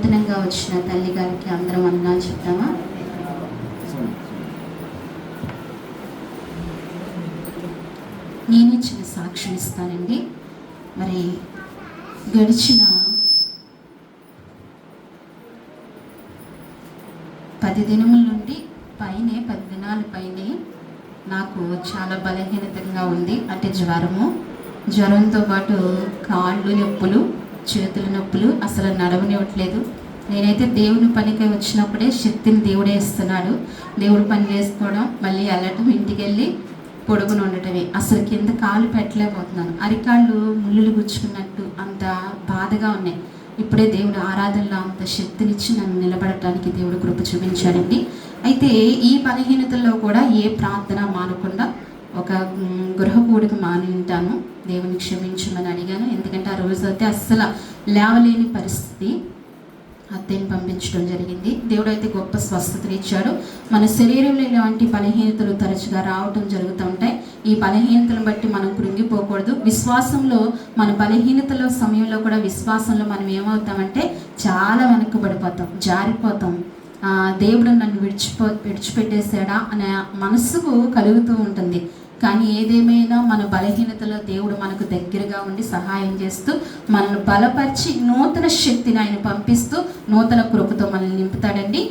నూతనంగా వచ్చిన తల్లి గారికి అందరం వందనాలు చెప్తామా? నేనే చిన్న సాక్ష్యం ఇస్తానండి. మరి గడిచిన 10 దినముల నుండి 10 దినాల పైనే నాకు చాలా బలహీనతంగా ఉంది. అంటే జ్వరంతో పాటు కాళ్ళు నొప్పులు, చేతుల నొప్పులు, అసలు నడవనివ్వట్లేదు. నేనైతే దేవుని పనికి వచ్చినప్పుడే శక్తిని దేవుడే ఇస్తున్నాడు. దేవుడు పని చేసుకోవడం, మళ్ళీ వెళ్ళటం, ఇంటికి వెళ్ళి పొడుగును ఉండటమే. అసలు కింద కాలు పెట్టలేకపోతున్నాను. అరికాళ్ళు ముళ్ళులు గుచ్చుకున్నట్టు అంత బాధగా ఉన్నాయి. ఇప్పుడే దేవుడు ఆరాధనలో అంత శక్తినిచ్చి నన్ను నిలబడటానికి దేవుడు కృప చూపించాడండి. అయితే ఈ బలహీనతల్లో కూడా ఏ ప్రార్థన మానకుండా ఒక గృహ కూడిక మాని ఉంటాను. దేవుని క్షమించమని అడిగాను. ఎందుకంటే ఆ రోజు అయితే అస్సలు లేవలేని పరిస్థితి. అత్తయ్యని పంపించడం జరిగింది. దేవుడు అయితే గొప్ప స్వస్థతని ఇచ్చాడు. మన శరీరంలో ఇలాంటి బలహీనతలు తరచుగా రావటం జరుగుతూ ఉంటాయి. ఈ బలహీనతలను బట్టి మనం కృంగిపోకూడదు. విశ్వాసంలో మన బలహీనతల సమయంలో కూడా విశ్వాసంలో మనం ఏమవుతామంటే చాలా వెనక్కబడిపోతాం, జారిపోతాం. దేవుడు నన్ను విడిచిపెట్టేశాడా అనే మనసుకు కలుగుతూ ఉంటుంది. కానీ ఏదేమైనా మన బలహీనతలో దేవుడు మనకు దగ్గరగా ఉండి సహాయం చేస్తూ మనల్ని బలపరిచి నూతన శక్తిని ఆయన పంపిస్తూ నూతన కృపతో మనల్ని నింపుతాడండి.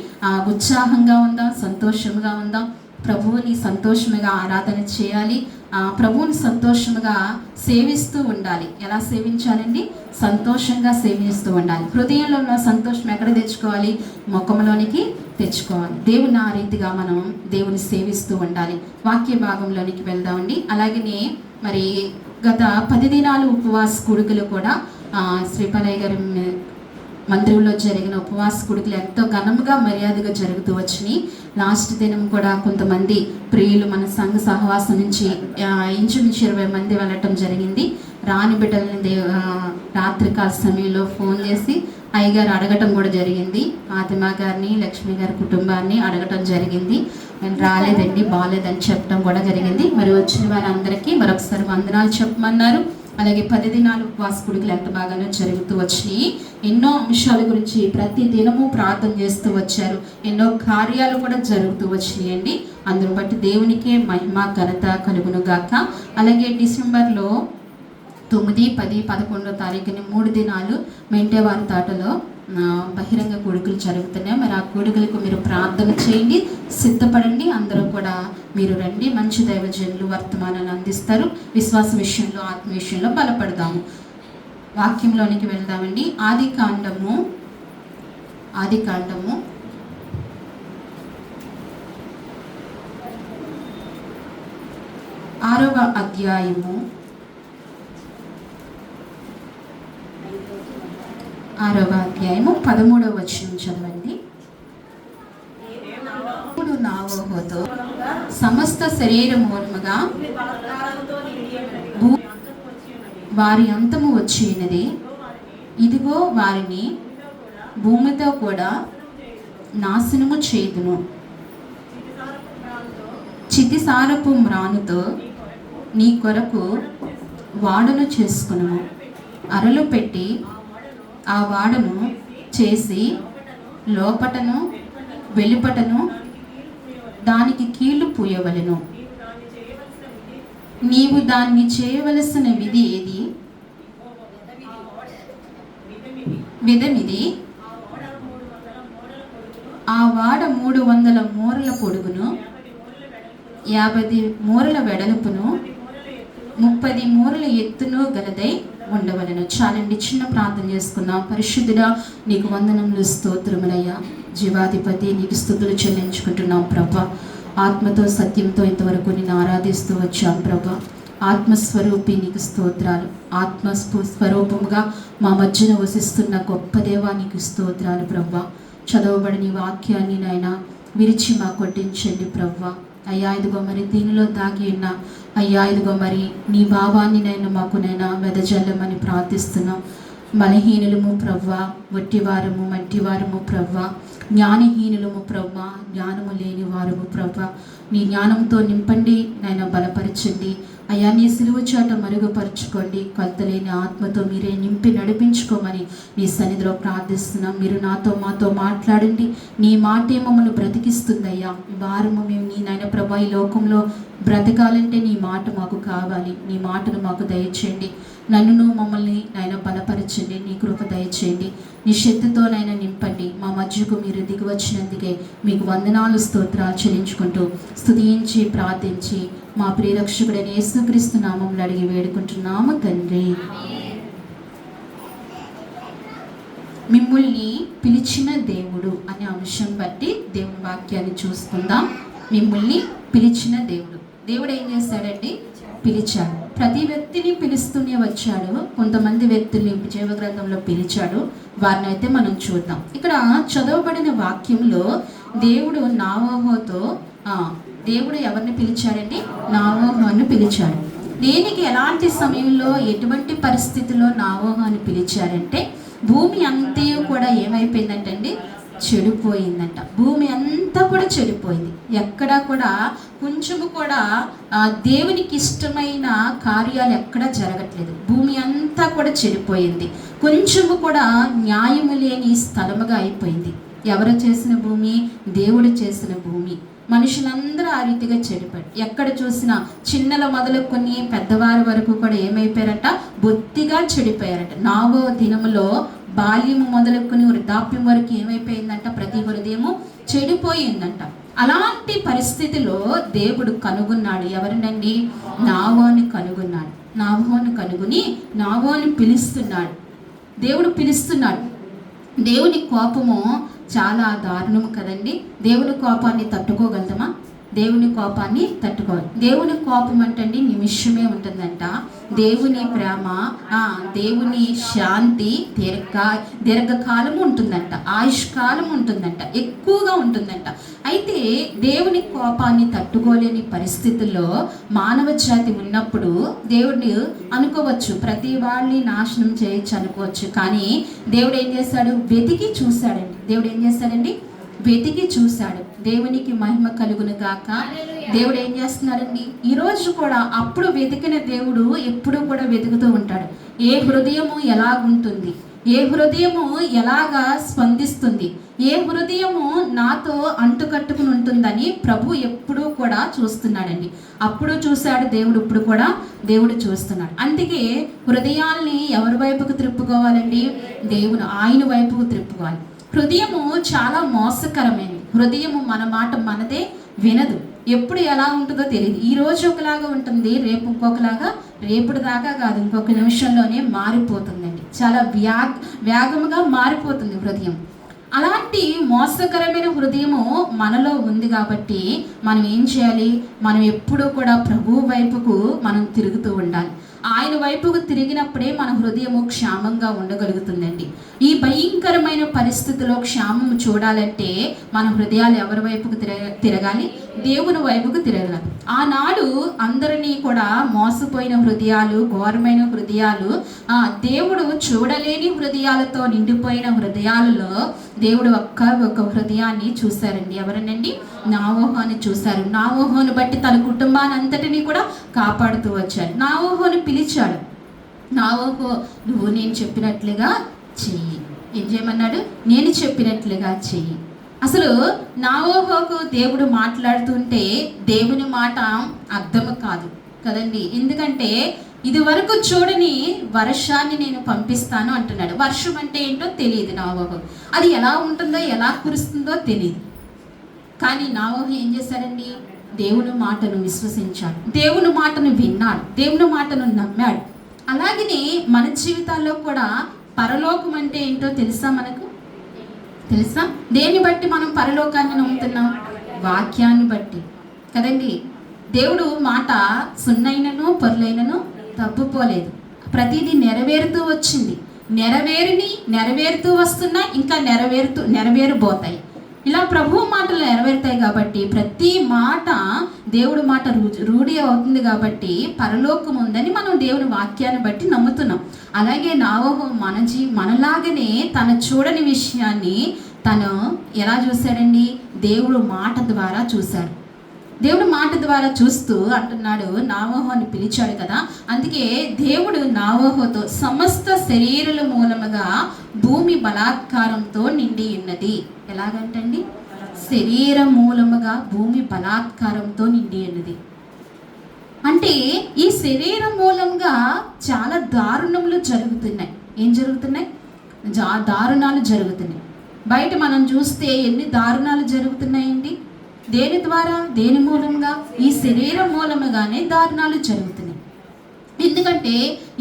ఉత్సాహంగా ఉందాం, సంతోషంగా ఉందాం. ప్రభువుని సంతోషంగా ఆరాధన చేయాలి. ప్రభువుని సంతోషంగా సేవిస్తూ ఉండాలి. ఎలా సేవించాలండి? సంతోషంగా సేవిస్తూ ఉండాలి. హృదయంలో ఉన్న సంతోషం ఎక్కడ తెచ్చుకోవాలి? ముఖంలోనికి తెచ్చుకోవాలి. దేవుని ఆ రీతిగా మనం దేవుని సేవిస్తూ ఉండాలి. వాక్య భాగంలోనికి వెళ్దామండి. అలాగనే మరి గత 10 దినాలు ఉపవాస కూడికలు కూడా శ్రీపాలయ్య గారి మందిరంలో జరిగిన ఉపవాస కూడికలు ఎంతో ఘనంగా మర్యాదగా జరుగుతూ వచ్చినాయి. లాస్ట్ దినం కూడా కొంతమంది ప్రియులు మన సంఘ సహవాసం నుంచి ఇంచుమించు 20 మంది వెళ్ళటం జరిగింది. రాని బిడ్డలని రాత్రికాల సమయంలో ఫోన్ చేసి అయ్యగారు అడగటం కూడా జరిగింది. ఆతిమా గారిని, లక్ష్మి గారి కుటుంబాన్ని అడగటం జరిగింది. నేను రాలేదండి, బాగాలేదని చెప్పడం కూడా జరిగింది. మరి వచ్చిన వారందరికీ మరొకసారి వందనాలు చెప్పమన్నారు. అలాగే 10 దినాలు ఉపవాస కూడికలు ఎంత బాగానో జరుగుతూ వచ్చినాయి. ఎన్నో అంశాల గురించి ప్రతి దినము ప్రార్థన చేస్తూ వచ్చారు. ఎన్నో కార్యాలు కూడా జరుగుతూ వచ్చినాయండి. అందును బట్టి దేవునికే మహిమ ఘనత కలుగును గాక. అలాగే డిసెంబర్లో 9, 10, 11వ తారీఖుని 3 దినాలు మెంటేవారి తోటలో బహిరంగ కూడికలు జరుగుతున్నాయి. మరి ఆ కూడికలకు మీరు ప్రార్థన చేయండి, సిద్ధపడండి. అందరూ కూడా మీరు రండి. మంచి దైవజనులు వర్తమానాలు అందిస్తారు. విశ్వాస విషయంలో, ఆత్మ విషయంలో బలపడదాము. వాక్యంలోనికి వెళ్దామండి. ఆది కాండము 6వ అధ్యాయము 13వ వచనం చదవండి. నావోహోతో సమస్త శరీర మూలముగా వారి అంతము వచ్చినది. ఇదిగో వారిని భూమితో కూడా నాశనము చేయుదును. చితిసారపు మ్రానుతో నీ కొరకు వాడను చేసుకును. అరలు పెట్టి ఆ వాడను చేసి లోపటను వెలుపటను దానికి కీళ్ళు పూయవలెను. నీవు దాన్ని చేయవలసిన విధి ఏది? విధమిది. ఆ వాడ 300 మూరల పొడుగును, 50 మూరల వెడల్పును, 30 మూరల ఎత్తును గలదై ఉండవలను. చాలండి, చిన్న ప్రార్థన చేసుకున్నాం. పరిశుద్ధుడా, నీకు వందనములు, స్తోత్రములయ్యా. జీవాధిపతి, నీకు స్తుతులు చెల్లించుకుంటున్నాం ప్రభా. ఆత్మతో సత్యంతో ఇంతవరకు నేను ఆరాధిస్తూ వచ్చాం ప్రభా. ఆత్మస్వరూపి నీకు స్తోత్రాలు. ఆత్మస్వరూపముగా మా మధ్యన వసిస్తున్న గొప్ప దేవా నీకు స్తోత్రాలు ప్రభా. చదవబడిన వాక్యాన్ని నాయన విరిచి మా కొట్టించండి ప్రభా. అయ్యా, ఇదిగో మరి దీనిలో దాగి ఉన్న అయ్యా, ఇదిగో మరి నీ భావాన్ని నైనా మాకు నైనా వెదజల్లమని ప్రార్థిస్తున్నాం. బలహీనులము ప్రవ్వా, వట్టివారము, మట్టివారము ప్రవ్వా, జ్ఞానహీనులము ప్రవ్వా, జ్ఞానము లేని వారము ప్రవ్వా. నీ జ్ఞానంతో నింపండి నైనా, బలపరచండి. అయ్యా నీ సిలువ చాట మరుగుపరుచుకోండి, కొలతలేని ఆత్మతో మీరే నింపి నడిపించుకోమని నీ సన్నిధిలో ప్రార్థిస్తున్నాం. మీరు మాతో మాట్లాడండి. నీ మాటే మమ్మల్ని బ్రతికిస్తుందయ్యా. ఈ వారము మేము నీ నాయన ప్రభా ఈ లోకంలో బ్రతకాలంటే నీ మాట మాకు కావాలి. నీ మాటను మాకు దయచేయండి. నన్ను మమ్మల్ని నాయన బలపరచండి. నీ కృప దయచేయండి. నీ శక్తితో నాయన నింపండి. మా మధ్యకు మీరు దిగి వచ్చినందుకే మీకు వందనాలు స్తోత్రాలు చెల్లించుకుంటూ స్తుతించి ప్రార్థించి మా ప్రియరక్షకుడైన యేసుక్రీస్తు నామములో అడిగి వేడుకుంటున్నాము తండ్రి. మిమ్మల్ని పిలిచిన దేవుడు అనే అంశం బట్టి దేవుని వాక్యాన్ని చూసుకుందాం. మిమ్మల్ని పిలిచిన దేవుడు. దేవుడు ఏం చేశాడండి? పిలిచాడు. ప్రతి వ్యక్తిని పిలుస్తూనే వచ్చాడు. కొంతమంది వ్యక్తుల్ని జీవ గ్రంథంలో పిలిచాడు. వారిని అయితే మనం చూద్దాం. ఇక్కడ చదవబడిన వాక్యంలో దేవుడు నావోహుతో దేవుడు ఎవరిని పిలిచాడండి? నావోహుని పిలిచాడు. దేనికి, ఎలాంటి సమయంలో, ఎటువంటి పరిస్థితిలో నావోహుని పిలిచారంటే భూమి అంతా కూడా ఏమైపోయిందంటండి? చెడిపోయిందంట. భూమి అంతా కూడా చెడిపోయింది. ఎక్కడా కూడా కొంచెము కూడా దేవునికి ఇష్టమైన కార్యాలు ఎక్కడా జరగట్లేదు. భూమి అంతా కూడా చెడిపోయింది. కొంచెము కూడా న్యాయము లేని స్థలముగా అయిపోయింది. ఎవరు చేసిన భూమి? దేవుడు చేసిన భూమి. మనుషులందరూ ఆ రీతిగా చెడిపోయారు. ఎక్కడ చూసినా చిన్నల మొదలుకొని పెద్దవారి వరకు కూడా ఏమైపోయారట? బొత్తిగా చెడిపోయారట. 4వ దినములో బాల్యము మొదలుకొని వృద్ధాప్యం వరకు ఏమైపోయిందంట? ప్రతి హృదయము చెడిపోయిందంట. అలాంటి పరిస్థితిలో దేవుడు కనుగొన్నాడు. ఎవరినండి? నావోని కనుగొన్నాడు. నావోని కనుగొని నావోని పిలుస్తున్నాడు. దేవుడు పిలుస్తున్నాడు. దేవుని కోపము చాలా దారుణము కదండి. దేవుని కోపాన్ని తట్టుకోగలుగుతామా? దేవుని కోపాన్ని తట్టుకోవాలి. దేవుని కోపం అంటండి నిమిషమే ఉంటుందంట. దేవుని ప్రేమ, దేవుని శాంతి దీర్ఘకాలము ఉంటుందంట. ఆయుష్కాలం ఉంటుందంట. ఎక్కువగా ఉంటుందంట. అయితే దేవుని కోపాన్ని తట్టుకోలేని పరిస్థితుల్లో మానవ జాతి ఉన్నప్పుడు దేవుడిని అనుకోవచ్చు, ప్రతి వాళ్ళని నాశనం చేయొచ్చు అనుకోవచ్చు. కానీ దేవుడు ఏం చేశాడు? వెతికి చూశాడండి. దేవుడు ఏం చేశాడండి? వెతికి చూశాడు. దేవునికి మహిమ కలుగును గాక. దేవుడు ఏం చేస్తున్నాడండి? ఈరోజు కూడా అప్పుడు వెతికిన దేవుడు ఎప్పుడూ కూడా వెతుకుతూ ఉంటాడు. ఏ హృదయము ఎలాగుంటుంది, ఏ హృదయము ఎలాగా స్పందిస్తుంది, ఏ హృదయము నాతో అంటుకట్టుకుని ఉంటుందని ప్రభు ఎప్పుడూ కూడా చూస్తున్నాడండి. అప్పుడు చూశాడు దేవుడు, ఇప్పుడు కూడా దేవుడు చూస్తున్నాడు. అందుకే హృదయాల్ని ఎవరి వైపుకు త్రిప్పుకోవాలండి? దేవుడు ఆయన వైపుకు త్రిప్పుకోవాలి. హృదయము చాలా మోసకరమైనది. హృదయము మన మాట మనదే వినదు. ఎప్పుడు ఎలా ఉంటుందో తెలియదు. ఈ రోజు ఒకలాగా ఉంటుంది, రేపు ఇంకొకలాగా, రేపటి దాకా కాదు ఇంకొక నిమిషంలోనే మారిపోతుందండి. చాలా వేగముగా మారిపోతుంది హృదయం. అలాంటి మోసకరమైన హృదయము మనలో ఉంది కాబట్టి మనం ఏం చేయాలి? మనం ఎప్పుడూ కూడా ప్రభువు వైపుకు మనం తిరుగుతూ ఉండాలి. ఆయన వైపుకు తిరిగినప్పుడే మన హృదయము క్షేమంగా ఉండగలుగుతుందండి. ఈ భయంకరమైన పరిస్థితిలో క్షేమం చూడాలంటే మన హృదయాలు ఎవరి వైపుకు తిరగాలి? దేవుని వైపుకు తిరగాలి. ఆనాడు అందరినీ కూడా మోసపోయిన హృదయాలు, ఘోరమైన హృదయాలు, దేవుడు చూడలేని హృదయాలతో నిండిపోయిన హృదయాలలో దేవుడు ఒక్క హృదయాన్ని చూశారండి. ఎవరనండి? నావోహుని చూశారు. నావోహుని బట్టి తన కుటుంబాన్ని అంతటినీ కూడా కాపాడుతూ వచ్చాడు. నావోహుని పిలిచాడు. నావోహు, నువ్వు నేను చెప్పినట్లుగా చెయ్యి. ఏం చేయమన్నాడు? నేను చెప్పినట్లుగా చెయ్యి. అసలు నావోహుకు దేవుడు మాట్లాడుతుంటే దేవుని మాట అర్థం కాదు కదండి. ఎందుకంటే ఇది వరకు చూడని వర్షాన్ని నేను పంపిస్తాను అంటున్నాడు. వర్షం అంటే ఏంటో తెలియదు నావోహు. అది ఎలా ఉంటుందో, ఎలా కురుస్తుందో తెలియదు. కానీ నావోహు ఏం చేశాడండి? దేవుని మాటను విశ్వసించాడు. దేవుని మాటను విన్నాడు. దేవుని మాటను నమ్మాడు. అలాగనే మన జీవితాల్లో కూడా పరలోకం అంటే ఏంటో తెలుసా? మనకు తెలుసా? దేన్ని బట్టి మనం పరలోకాన్ని నమ్ముతున్నాం? వాక్యాన్ని బట్టి కదండి. దేవుడు మాట సున్నైనను పొర్లైనను తప్పుపోలేదు. ప్రతిదీ నెరవేరుతూ వచ్చింది. నెరవేరుతూ వస్తున్నా ఇంకా నెరవేరబోతాయి. ఇలా ప్రభు మాటలు నెరవేరుతాయి కాబట్టి ప్రతి మాట దేవుడి మాట రూఢి అవుతుంది కాబట్టి పరలోకం ఉందని మనం దేవుని వాక్యాన్ని బట్టి నమ్ముతున్నాం. అలాగే నావోహు మనలాగనే తన చూడని విషయాన్ని తను ఎలా చూశాడండి? దేవుడు మాట ద్వారా చూశాడు. దేవుడు మాట ద్వారా చూస్తూ అంటున్నాడు, నావోహు అని పిలిచాడు కదా. అందుకే దేవుడు నావోహుతో సమస్త శరీరుల మూలముగా భూమి బలాత్కారంతో నిండి ఉన్నది. ఎలాగంటండి? శరీర మూలముగా భూమి బలాత్కారంతో నిండి ఉన్నది. అంటే ఈ శరీరం మూలంగా చాలా దారుణములు జరుగుతున్నాయి. ఏం జరుగుతున్నాయి? దారుణాలు జరుగుతున్నాయి. బయట మనం చూస్తే ఎన్ని దారుణాలు జరుగుతున్నాయండి. దేని ద్వారా? దేని మూలంగా? ఈ శరీరం మూలముగానే దారుణాలు జరుగుతున్నాయి. ఎందుకంటే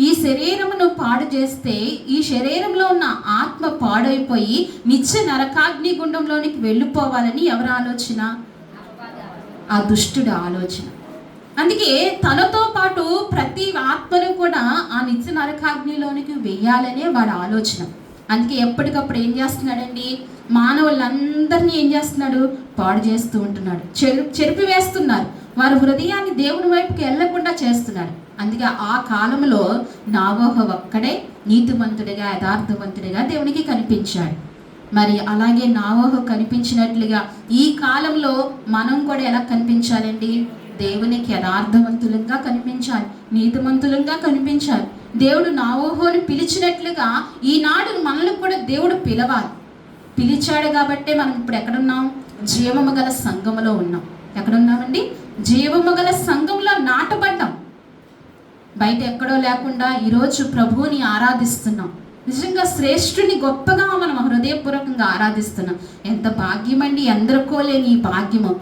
ఈ శరీరమును పాడు చేస్తే ఈ శరీరంలో ఉన్న ఆత్మ పాడైపోయి నిత్య నరకాగ్ని గుండంలోనికి వెళ్ళిపోవాలని ఎవరి ఆలోచన? ఆ దుష్టుడి ఆలోచన. అందుకే తనతో పాటు ప్రతి ఆత్మను కూడా ఆ నిత్య నరకాగ్నిలోనికి వెయ్యాలనే వాడి ఆలోచన. అందుకే ఎప్పటికప్పుడు ఏం చేస్తున్నాడండి? మానవులందరినీ ఏం చేస్తున్నాడు? పాడు చేస్తూ ఉంటున్నాడు. చెరిపి వేస్తున్నారు. వారి హృదయాన్ని దేవుని వైపుకి వెళ్ళకుండా చేస్తున్నాడు. అందుకే ఆ కాలంలో నావోహు ఒక్కడే నీతిమంతుడిగా, యథార్థవంతుడిగా దేవునికి కనిపించాడు. మరి అలాగే నావోహు కనిపించినట్లుగా ఈ కాలంలో మనం కూడా ఎలా కనిపించాలండి? దేవునికి యథార్థవంతులంగా కనిపించాలి, నీతిమంతులంగా కనిపించాలి. దేవుడు నావోహుని పిలిచినట్లుగా ఈనాడు మనల్ని కూడా దేవుడు పిలవాలి. పిలిచాడు కాబట్టే మనం ఇప్పుడు ఎక్కడున్నాం? జీవము గల సంఘములో ఉన్నాం. ఎక్కడున్నామండి? జీవము గల సంఘంలో నాటబడ్డాం. బయట ఎక్కడో లేకుండా ఈరోజు ప్రభువుని ఆరాధిస్తున్నాం. నిజంగా శ్రేష్ఠుని గొప్పగా మనం హృదయపూర్వకంగా ఆరాధిస్తున్నాం. ఎంత భాగ్యమండి! ఎందరికో లేని ఈ భాగ్యము,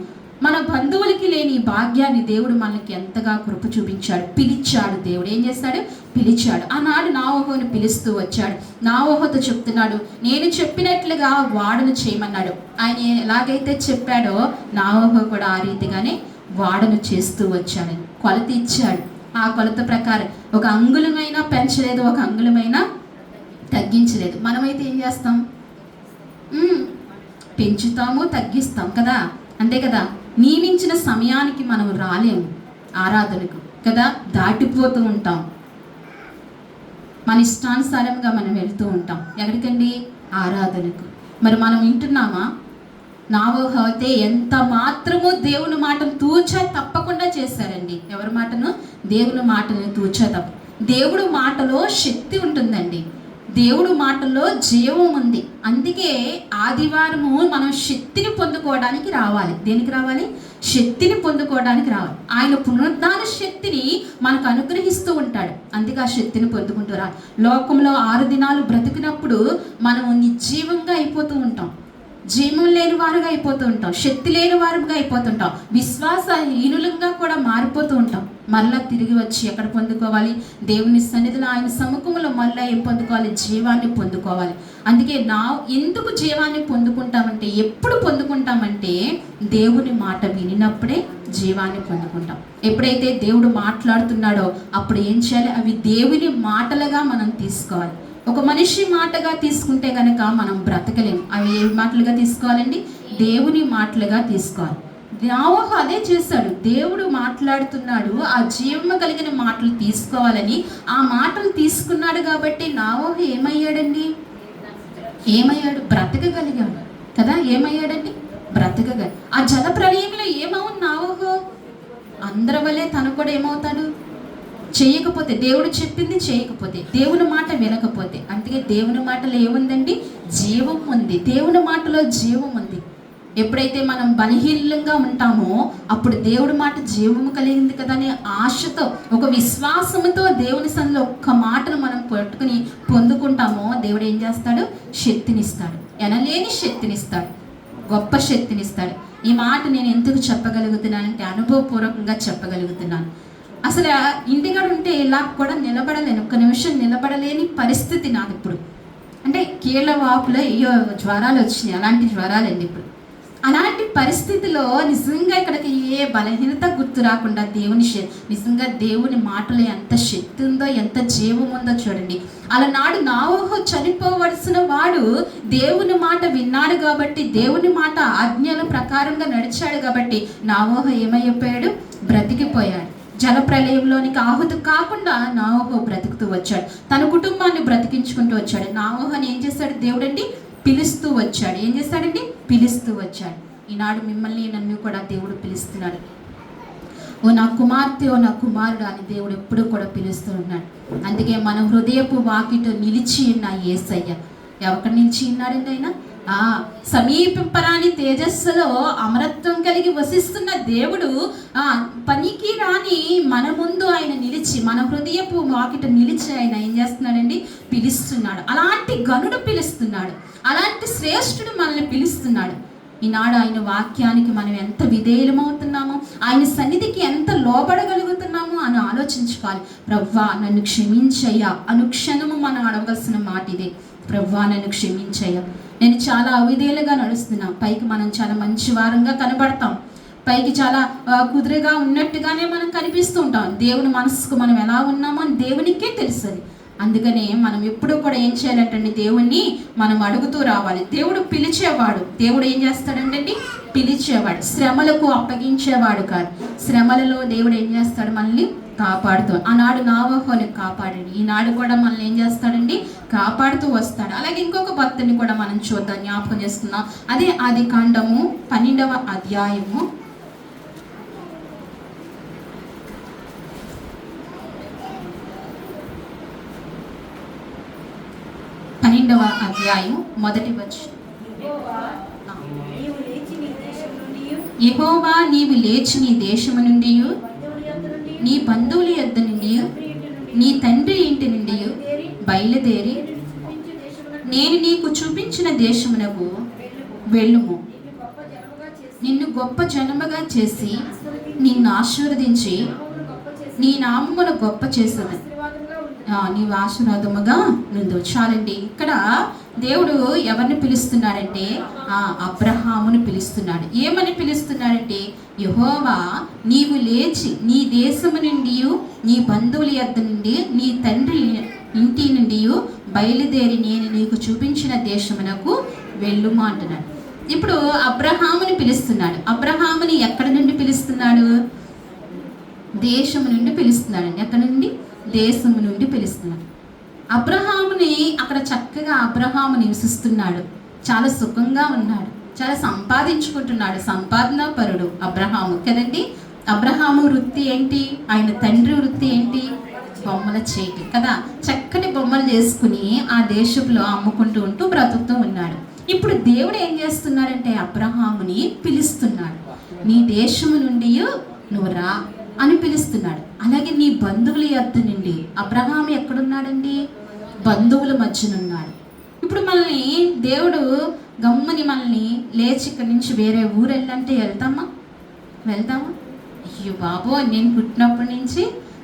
మన బంధువులకి లేని ఈ భాగ్యాన్ని దేవుడు మనకి ఎంతగా కృప చూపించాడు. పిలిచాడు. దేవుడు ఏం చేస్తాడు? పిలిచాడు. ఆనాడు నావోహుని పిలుస్తూ వచ్చాడు. నావోహుతో చెప్తున్నాడు, నేను చెప్పినట్లుగా వాడను చేయమన్నాడు. ఆయన ఎలాగైతే చెప్పాడో నావోహు కూడా ఆ రీతిగానే వాడను చేస్తూ వచ్చాడు. కొలత ఇచ్చాడు. ఆ కొలత ప్రకారం ఒక అంగుళమైనా పెంచలేదు, ఒక అంగుళమైనా తగ్గించలేదు. మనమైతే ఏం చేస్తాం? పెంచుతాము, తగ్గిస్తాం కదా. అంతే కదా. నియమించిన సమయానికి మనం రాలేము ఆరాధనకు కదా. దాటిపోతూ ఉంటాం. మన ఇష్టానుసారంగా మనం వెళ్తూ ఉంటాం. ఎక్కడికండి? ఆరాధనకు. మరి మనం వింటున్నామా? నావోహు అయితే ఎంత మాత్రము దేవుని మాటను తూచా తప్పకుండా చేశారండి. ఎవరి మాటను? దేవుని మాటను తూచా తప్ప. దేవుడు మాటలో శక్తి ఉంటుందండి. దేవుడు మాటల్లో జీవం ఉంది. అందుకే ఆదివారము మనం శక్తిని పొందుకోవడానికి రావాలి. దేనికి రావాలి? శక్తిని పొందుకోవడానికి రావాలి. ఆయన పునరుద్ధాన శక్తిని మనకు అనుగ్రహిస్తూ ఉంటాడు. అందుకే ఆ శక్తిని పొందుకుంటూ రావాలి. లోకంలో 6 దినాలు బ్రతికినప్పుడు మనం నిర్జీవంగా అయిపోతూ ఉంటాం. జీవం లేని వారుగా అయిపోతూ ఉంటాం. శక్తి లేని వారుగా అయిపోతుంటాం. విశ్వాసహీనులంగా కూడా మారిపోతూ ఉంటాం. మళ్ళా తిరిగి వచ్చి ఎక్కడ పొందుకోవాలి? దేవుని సన్నిధిలో, ఆయన సముఖంలో మళ్ళీ ఏం పొందుకోవాలి? జీవాన్ని పొందుకోవాలి. అందుకే ఎందుకు జీవాన్ని పొందుకుంటామంటే, ఎప్పుడు పొందుకుంటామంటే దేవుని మాట వినినప్పుడే జీవాన్ని పొందుకుంటాం. ఎప్పుడైతే దేవుడు మాట్లాడుతున్నాడో అప్పుడు ఏం చేయాలి? అవి దేవుని మాటలుగా మనం తీసుకోవాలి. ఒక మనిషి మాటగా తీసుకుంటే కనుక మనం బ్రతకలేము. అవి ఏ మాటలుగా తీసుకోవాలండి? దేవుని మాటలుగా తీసుకోవాలి. నావోహు అదే చేశాడు. దేవుడు మాట్లాడుతున్నాడు, ఆ జీవము కలిగిన మాటలు తీసుకోవాలని ఆ మాటలు తీసుకున్నాడు. కాబట్టి నావోహు ఏమయ్యాడండి? ఏమయ్యాడు? బ్రతకగలిగాడు కదా. ఏమయ్యాడండి? బ్రతకగలి. ఆ జల ప్రళయంలో ఏమవును నావోహు? అందరి వల్లే తను కూడా ఏమవుతాడు? చేయకపోతే, దేవుడు చెప్పింది చేయకపోతే, దేవుని మాట వినకపోతే. అందుకే దేవుని మాటలో ఏముందండి? జీవం ఉంది. దేవుని మాటలో జీవం ఉంది. ఎప్పుడైతే మనం బలహీనంగా ఉంటామో అప్పుడు దేవుడి మాట జీవము కలిగింది కదా అనే ఆశతో, ఒక విశ్వాసంతో దేవుని సన్నిధిలో ఒక్క మాటను మనం పట్టుకుని పొందుకుంటామో దేవుడు ఏం చేస్తాడు? శక్తినిస్తాడు. ఎనలేని శక్తినిస్తాడు. గొప్ప శక్తినిస్తాడు. ఈ మాట నేను ఎందుకు చెప్పగలుగుతున్నానంటే అనుభవపూర్వకంగా చెప్పగలుగుతున్నాను. అసలు ఇంటికాడ ఉంటే ఇలా కూడా నిలబడలేను. ఒక్క నిమిషం నిలబడలేని పరిస్థితి నాది ఇప్పుడు. అంటే కీళ్ళ వాపులో అయ్యో జ్వరాలు వచ్చినాయి. అలాంటి జ్వరాలండి ఇప్పుడు. అలాంటి పరిస్థితిలో నిజంగా ఇక్కడికి ఏ బలహీనత గుర్తు రాకుండా నిజంగా దేవుని మాటలో ఎంత శక్తి ఉందో, ఎంత జీవం ఉందో చూడండి. అలనాడు నావోహు చనిపోవలసిన వాడు దేవుని మాట విన్నాడు కాబట్టి, దేవుని మాట ఆజ్ఞల ప్రకారంగా నడిచాడు కాబట్టి నావోహు ఏమైపోయాడు? బ్రతికిపోయాడు. జల ప్రళయంలోనికి ఆహుతి కాకుండా నావోహు బ్రతుకుతూ వచ్చాడు. తన కుటుంబాన్ని బ్రతికించుకుంటూ వచ్చాడు. నావోహుని ఏం చేశాడు? దేవుడండి పిలుస్తూ వచ్చాడు. ఏం చేశాడండి? పిలుస్తూ వచ్చాడు. ఈనాడు మిమ్మల్ని నన్ను కూడా దేవుడు పిలుస్తున్నాడు. ఓ నా కుమార్తె, ఓ నా కుమారుడు అని దేవుడు ఎప్పుడూ కూడా పిలుస్తూ ఉన్నాడు. అందుకే మన హృదయపు వాకిట నిలిచి ఉన్న యేసయ్య ఎక్కడి నుంచి ఉన్నాడండి ఆయన? సమీపింపరాని తేజస్సులో అమరత్వం కలిగి వసిస్తున్న దేవుడు పనికి రాని మన ముందు ఆయన నిలిచి, మన హృదయపు వాకిట నిలిచి ఆయన ఏం చేస్తున్నాడండి? పిలుస్తున్నాడు. అలాంటి గనుడు పిలుస్తున్నాడు, అలాంటి శ్రేష్ఠుడు మనల్ని పిలుస్తున్నాడు. ఈనాడు ఆయన వాక్యానికి మనం ఎంత విధేయులమవుతున్నామో, ఆయన సన్నిధికి ఎంత లోబడగలుగుతున్నామో అని ఆలోచించుకోవాలి. ప్రవ్వా నన్ను క్షమించయ్యా అనుక్షణము మనం అడగవలసిన మాట ఇదే. ప్రవ్వా నన్ను క్షమించయ్యా, నేను చాలా అవిధేయులుగా నడుస్తున్నా. పైకి మనం చాలా మంచి వారంగా కనబడతాం, పైకి చాలా కుదురుగా ఉన్నట్టుగానే మనం కనిపిస్తూ ఉంటాం. దేవుని మనసుకు మనం ఎలా ఉన్నామో అని దేవునికే తెలుస్తుంది. అందుకనే మనం ఎప్పుడూ కూడా ఏం చేయాలంటే దేవుణ్ణి మనం అడుగుతూ రావాలి. దేవుడు పిలిచేవాడు. దేవుడు ఏం చేస్తాడంటే పిలిచేవాడు, శ్రమలకు అప్పగించేవాడు కాదు. శ్రమలలో దేవుడు ఏం చేస్తాడు? మనల్ని కాపాడుతూ. ఆనాడు నోవహుని కాపాడండి, ఈనాడు కూడా మనల్ని ఏం చేస్తాడండి? కాపాడుతూ వస్తాడు. అలాగే ఇంకొక భక్తుని కూడా మనం చూద్దాం, జ్ఞాపకం చేస్తున్నాం. అదే ఆదికాండము 12వ అధ్యాయము 12వ అధ్యాయం 1వ వచనం. యెహోవా నీవు లేచి నీ దేశము నుండి, నీ బంధువుల యొద్ద నుండి, నీ తండ్రి ఇంటి నుండి బయలుదేరి నేను నీకు చూపించిన దేశమునకు వెళ్ళుము. నిన్ను గొప్ప జనముగా చేసి నిన్ను ఆశీర్వదించి నీ నామమును గొప్ప చేసేది, నీవు ఆశీర్వాదముగా నుండు. చాలండి. ఇక్కడ దేవుడు ఎవరిని పిలుస్తున్నాడంటే అబ్రహామును పిలుస్తున్నాడు. ఏమని పిలుస్తున్నాడంటే, యెహోవా నీవు లేచి నీ దేశము నుండి, నీ బంధువుల యొద్ద నుండి, నీ తండ్రి ఇంటి నుండి బయలుదేరి నేను నీకు చూపించిన దేశమునకు వెళ్ళుమా అంటున్నాడు. ఇప్పుడు అబ్రహాముని పిలుస్తున్నాడు. అబ్రహాముని ఎక్కడి నుండి పిలుస్తున్నాడు? దేశము నుండి పిలుస్తున్నాడండి. ఎక్కడి నుండి? దేశము నుండి పిలుస్తున్నాడు. అబ్రహాముని అక్కడ చక్కగా అబ్రహాము నివసిస్తున్నాడు, చాలా సుఖంగా ఉన్నాడు, చాలా సంపాదించుకుంటున్నాడు, సంపాదన పరుడు అబ్రహాము కదండి. అబ్రహాము వృత్తి ఏంటి? ఆయన తండ్రి వృత్తి ఏంటి? బొమ్మల చేతి కదా. చక్కటి బొమ్మలు చేసుకుని ఆ దేశంలో అమ్ముకుంటూ ఉంటూ బ్రతుకుతూ ఉన్నాడు. ఇప్పుడు దేవుడు ఏం చేస్తున్నాడంటే అబ్రహాముని పిలుస్తున్నాడు. నీ దేశము నుండి నువ్వు రా అని పిలుస్తున్నాడు. అలాగే నీ బంధువుల యొద్ద నుండి. అబ్రహాము ఎక్కడున్నాడండి? బంధువుల మధ్యనున్నాడు. ఇప్పుడు మనల్ని దేవుడు గమ్మని మనల్ని లేచి ఇక్కడి నుంచి వేరే ఊరు వెళ్ళంటే వెళ్తామా? అయ్యో బాబో, నేను పుట్టినప్పటి నుంచి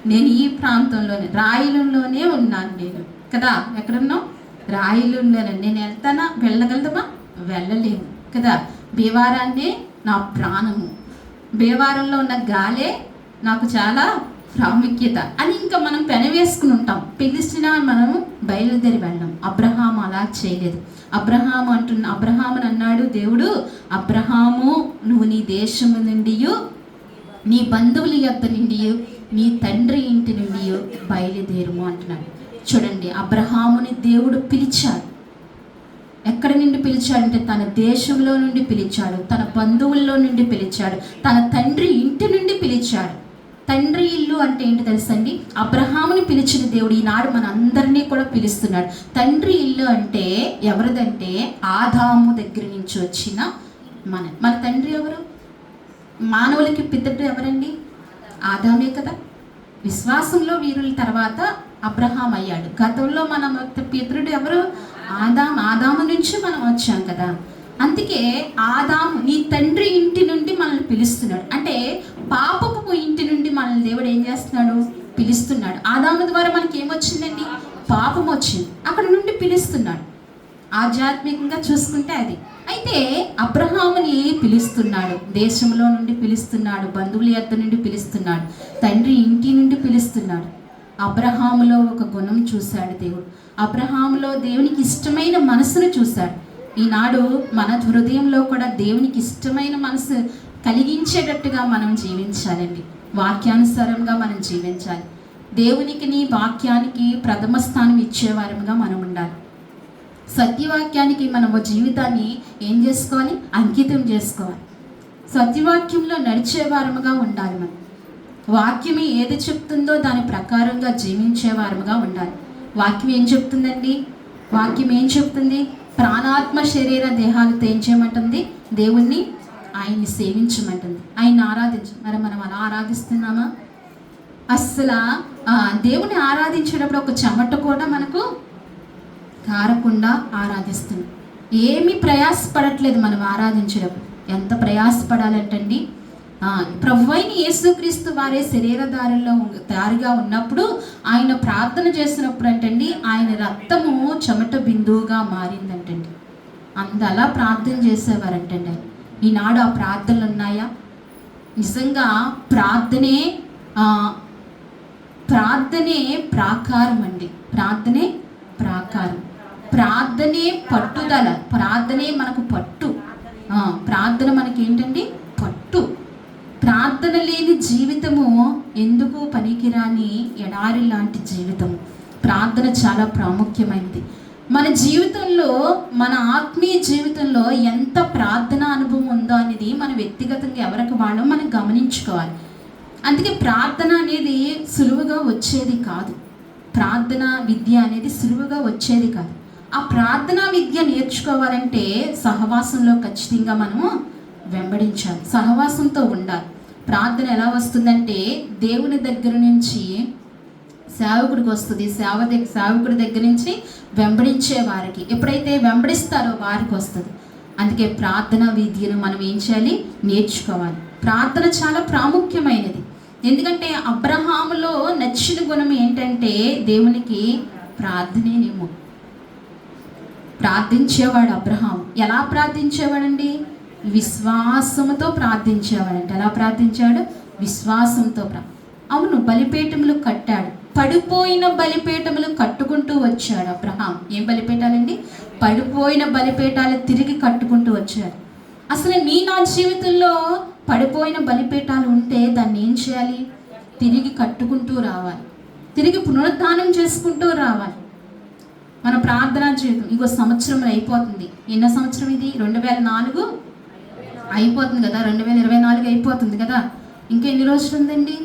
నేను ఈ ప్రాంతంలోనే రాయలంలోనే ఉన్నాను నేను కదా. ఎక్కడున్నావు? రాయలంలోనే. నేను వెళ్తానా? వెళ్ళగలుగుతామా? వెళ్ళలేము కదా. భీమవరాన్నే నా ప్రాణము, భీమవరంలో ఉన్న గాలే నాకు చాలా ప్రాముఖ్యత అని ఇంకా మనం పెనవేసుకుని ఉంటాం. పిలిచినా మనము బయలుదేరి వెళ్ళాం. అబ్రహాము అలా చేయలేదు. అబ్రహాముని అన్నాడు దేవుడు, అబ్రహాము నువ్వు నీ దేశము నుండి, నీ బంధువుల యొద్ద నుండి, నీ తండ్రి ఇంటి నుండి బయలుదేరుము అంటున్నాడు. చూడండి, అబ్రహాముని దేవుడు పిలిచాడు. ఎక్కడి నుండి పిలిచాడంటే తన దేశంలో నుండి పిలిచాడు, తన బంధువుల్లో నుండి పిలిచాడు, తన తండ్రి ఇంటి నుండి పిలిచాడు. తండ్రి ఇల్లు అంటే ఏంటి తెలుసండి? అబ్రహాముని పిలిచిన దేవుడు ఈనాడు మన అందరినీ కూడా పిలుస్తున్నాడు. తండ్రి ఇల్లు అంటే ఎవరిదంటే ఆదాము దగ్గర నుంచి వచ్చిన మన తండ్రి ఎవరు? మానవులకి పితడు ఎవరండి? ఆదామే కదా. విశ్వాసంలో వీరుల తర్వాత అబ్రహాం అయ్యాడు. గతంలో మన పితరుడు ఎవరు? ఆదాము నుంచి మనం వచ్చాం కదా. అందుకే ఆదాము నీ తండ్రి ఇంటి నుండి మనల్ని పిలుస్తున్నాడు. అంటే పాపపు ఇంటి నుండి మనల్ని దేవుడు ఏం చేస్తున్నాడు? పిలుస్తున్నాడు. ఆదాము ద్వారా మనకి ఏమొచ్చిందండి? పాపం వచ్చింది. అక్కడ నుండి పిలుస్తున్నాడు. ఆధ్యాత్మికంగా చూసుకుంటే అది. అయితే అబ్రహాముని పిలుస్తున్నాడు, దేశంలో నుండి పిలుస్తున్నాడు, బంధువుల యొద్ద నుండి పిలుస్తున్నాడు, తండ్రి ఇంటి నుండి పిలుస్తున్నాడు. అబ్రహాములో ఒక గుణం చూశాడు దేవుడు. అబ్రహాములో దేవునికి ఇష్టమైన మనసును చూశాడు. ఈనాడు మన హృదయంలో కూడా దేవునికి ఇష్టమైన మనసు కలిగించేటట్టుగా మనం జీవించాలండి. వాక్యానుసారంగా మనం జీవించాలి. దేవునికి నీ వాక్యానికి ప్రథమ స్థానం ఇచ్చేవారంగా మనం ఉండాలి. సత్యవాక్యానికి మనం జీవితాన్ని ఏం చేసుకోవాలి? అంకితం చేసుకోవాలి. సత్యవాక్యంలో నడిచేవారముగా ఉండాలి మనం. వాక్యం ఏది చెప్తుందో దాని ప్రకారంగా జీవించే వారముగా ఉండాలి. వాక్యం ఏం చెప్తుందండి? వాక్యం ఏం చెప్తుంది? ప్రాణాత్మ శరీర దేహాలతో ఏం చేయమంటుంది? దేవుణ్ణి, ఆయన్ని సేవించమంటుంది, ఆయన్ని ఆరాధించు. మరి మనం అలా ఆరాధిస్తున్నామా? అస్సలు దేవుని ఆరాధించేటప్పుడు ఒక చెమట కూడా మనకు కారకుండా ఆరాధిస్తుంది. ఏమీ ప్రయాసపడట్లేదు మనం ఆరాధించేటప్పుడు. ఎంత ప్రయాసపడాలంటండి, ప్రభువైన యేసుక్రీస్తు వారే దారిగా ఉన్నప్పుడు ఆయన ప్రార్థన చేసినప్పుడు అంటండి, ఆయన రక్తము చెమట బిందువుగా మారిందంటండి. అలా ప్రార్థన చేసేవారంటండి. ఈనాడు ఆ ప్రార్థనలు ఉన్నాయా? నిజంగా ప్రార్థనే ప్రాకారం అండి. ప్రార్థనే ప్రాకారం, ప్రార్థనే పట్టుదల, ప్రార్థనే మనకు పట్టు. ప్రార్థన మనకి ఏంటండి? పట్టు. ప్రార్థన లేని జీవితము ఎందుకు పనికిరాని ఎడారి లాంటి జీవితం. ప్రార్థన చాలా ప్రాముఖ్యమైనది మన జీవితంలో. మన ఆత్మీయ జీవితంలో ఎంత ప్రార్థన అనుభవం ఉందో అనేది మనం వ్యక్తిగతంగా ఎవరికి వాళ్ళో మనం గమనించుకోవాలి. అందుకే ప్రార్థన అనేది సులువుగా వచ్చేది కాదు. ప్రార్థన విద్య అనేది సులువుగా వచ్చేది కాదు. ఆ ప్రార్థనా విద్య నేర్చుకోవాలంటే సహవాసంలో ఖచ్చితంగా మనము వెంబడించాలి, సహవాసంతో ఉండాలి. ప్రార్థన ఎలా వస్తుందంటే దేవుని దగ్గర నుంచి సేవకుడికి వస్తుంది. సేవకుడి దగ్గర నుంచి వెంబడించే వారికి, ఎప్పుడైతే వెంబడిస్తారో వారికి వస్తుంది. అందుకే ప్రార్థనా విద్యను మనం ఏం చేయాలి? నేర్చుకోవాలి. ప్రార్థన చాలా ప్రాముఖ్యమైనది. ఎందుకంటే అబ్రహాములో నచ్చిన గుణం ఏంటంటే దేవునికి ప్రార్థనేనేమో. ప్రార్థించేవాడు అబ్రహాం. ఎలా ప్రార్థించేవాడండి? విశ్వాసంతో ప్రార్థించేవాడంటే. ఎలా ప్రార్థించాడు? విశ్వాసంతో. అవును, బలిపీఠములు కట్టాడు. పడిపోయిన బలిపీఠములు కట్టుకుంటూ వచ్చాడు అబ్రహాం. ఏం బలిపీఠాలండి? పడిపోయిన బలిపీఠాలు తిరిగి కట్టుకుంటూ వచ్చాడు. అసలు నా జీవితంలో పడిపోయిన బలిపీఠాలు ఉంటే దాన్ని ఏం చేయాలి? తిరిగి కట్టుకుంటూ రావాలి, తిరిగి పునరుద్ధానం చేసుకుంటూ రావాలి. మన ప్రార్థనా జీవితం ఇంకో సంవత్సరం అయిపోతుంది. ఎన్నో సంవత్సరం ఇది? 2004 అయిపోతుంది కదా, 2024 అయిపోతుంది కదా. ఇంకెన్ని రోజులు ఉందండి?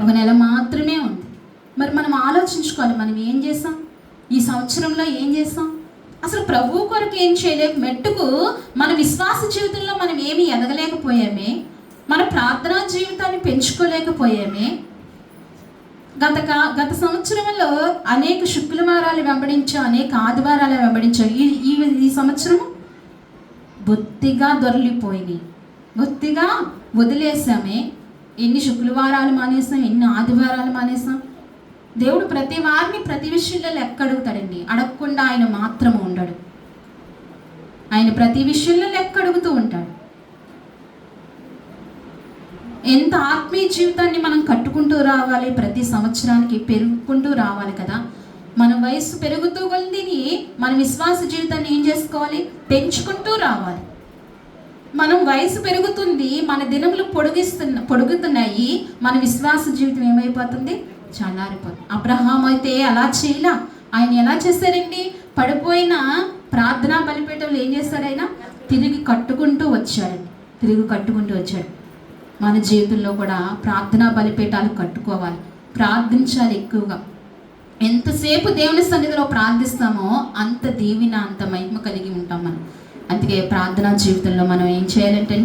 ఒక నెల మాత్రమే ఉంది. మరి మనం ఆలోచించుకోవాలి, మనం ఏం చేసాం ఈ సంవత్సరంలో? ఏం చేసాం? అసలు ప్రభువు కొరకు ఏం చేయలేక మెట్టుకు మన విశ్వాస జీవితంలో మనం ఏమీ ఎదగలేకపోయామే, మన ప్రార్థనా జీవితాన్ని పెంచుకోలేకపోయామే. గత సంవత్సరంలో అనేక శుక్రవారాలు వెంబడించాం, అనేక ఆదివారాలు వెంబడించాం. ఈ సంవత్సరం బొత్తిగా దొరలిపోయినాయి, బొత్తిగా వదిలేసామే. ఎన్ని శుక్రవారాలు మానేసాం, ఎన్ని ఆదివారాలు మానేసాం. దేవుడు ప్రతి వారిని ప్రతి విషయంలో లెక్క అడుగుతాడండి. అడగకుండా ఆయన మాత్రం ఉండడు. ఆయన ప్రతి విషయంలో లెక్క అడుగుతూ ఉంటాడు. ఎంత ఆత్మీయ జీవితాన్ని మనం కట్టుకుంటూ రావాలి, ప్రతి సంవత్సరానికి పెరుగుకుంటూ రావాలి కదా. మన వయసు పెరుగుతూ కొద్దిని మన విశ్వాస జీవితాన్ని ఏం చేసుకోవాలి? పెంచుకుంటూ రావాలి. మనం వయసు పెరుగుతుంది, మన దినములు పొడుగుతున్నాయి, మన విశ్వాస జీవితం ఏమైపోతుంది? చల్లారిపోతుంది. అబ్రహాం అయితే అలా చేయలా. ఆయన ఎలా చేశారండి? పడిపోయిన ప్రార్థనా బలిపీఠంలో ఏం చేశాడు? ఆయన తిరిగి కట్టుకుంటూ వచ్చాడు. మన జీవితంలో కూడా ప్రార్థనా బలిపీఠాలు కట్టుకోవాలి, ప్రార్థించాలి ఎక్కువగా. ఎంతసేపు దేవుని సన్నిధిలో ప్రార్థిస్తామో అంత దీవెన, అంత మహిమ కలిగి ఉంటాం మనం. అందుకే ప్రార్థనా జీవితంలో మనం ఏం చేయాలంటే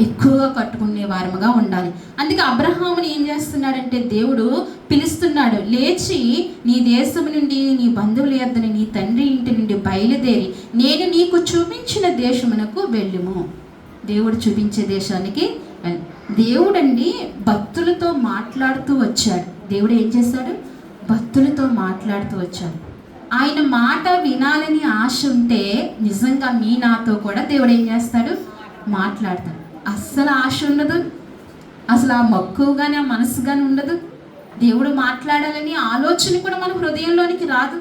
ఎక్కువగా కట్టుకునే వారముగా ఉండాలి. అందుకే అబ్రహాముని ఏం చేస్తున్నాడంటే దేవుడు పిలుస్తున్నాడు, లేచి నీ దేశం నుండి, నీ బంధువుల యొద్దను, నీ తండ్రి ఇంటి నుండి బయలుదేరి నేను నీకు చూపించిన దేశమునకు వెళ్ళుము. దేవుడు చూపించే దేశానికి దేవుడండి భక్తులతో మాట్లాడుతూ వచ్చాడు. దేవుడు ఏం చేశాడు? భక్తులతో మాట్లాడుతూ వచ్చాడు. ఆయన మాట వినాలని ఆశ ఉంటే నిజంగా నాతో కూడా దేవుడు ఏం చేస్తాడు? మాట్లాడతాడు. అస్సలు ఆశ ఉండదు, అసలు ఆ మక్కువగానే ఆ మనసుగానే ఉండదు. దేవుడు మాట్లాడాలని ఆలోచన కూడా మన హృదయంలోనికి రాదు.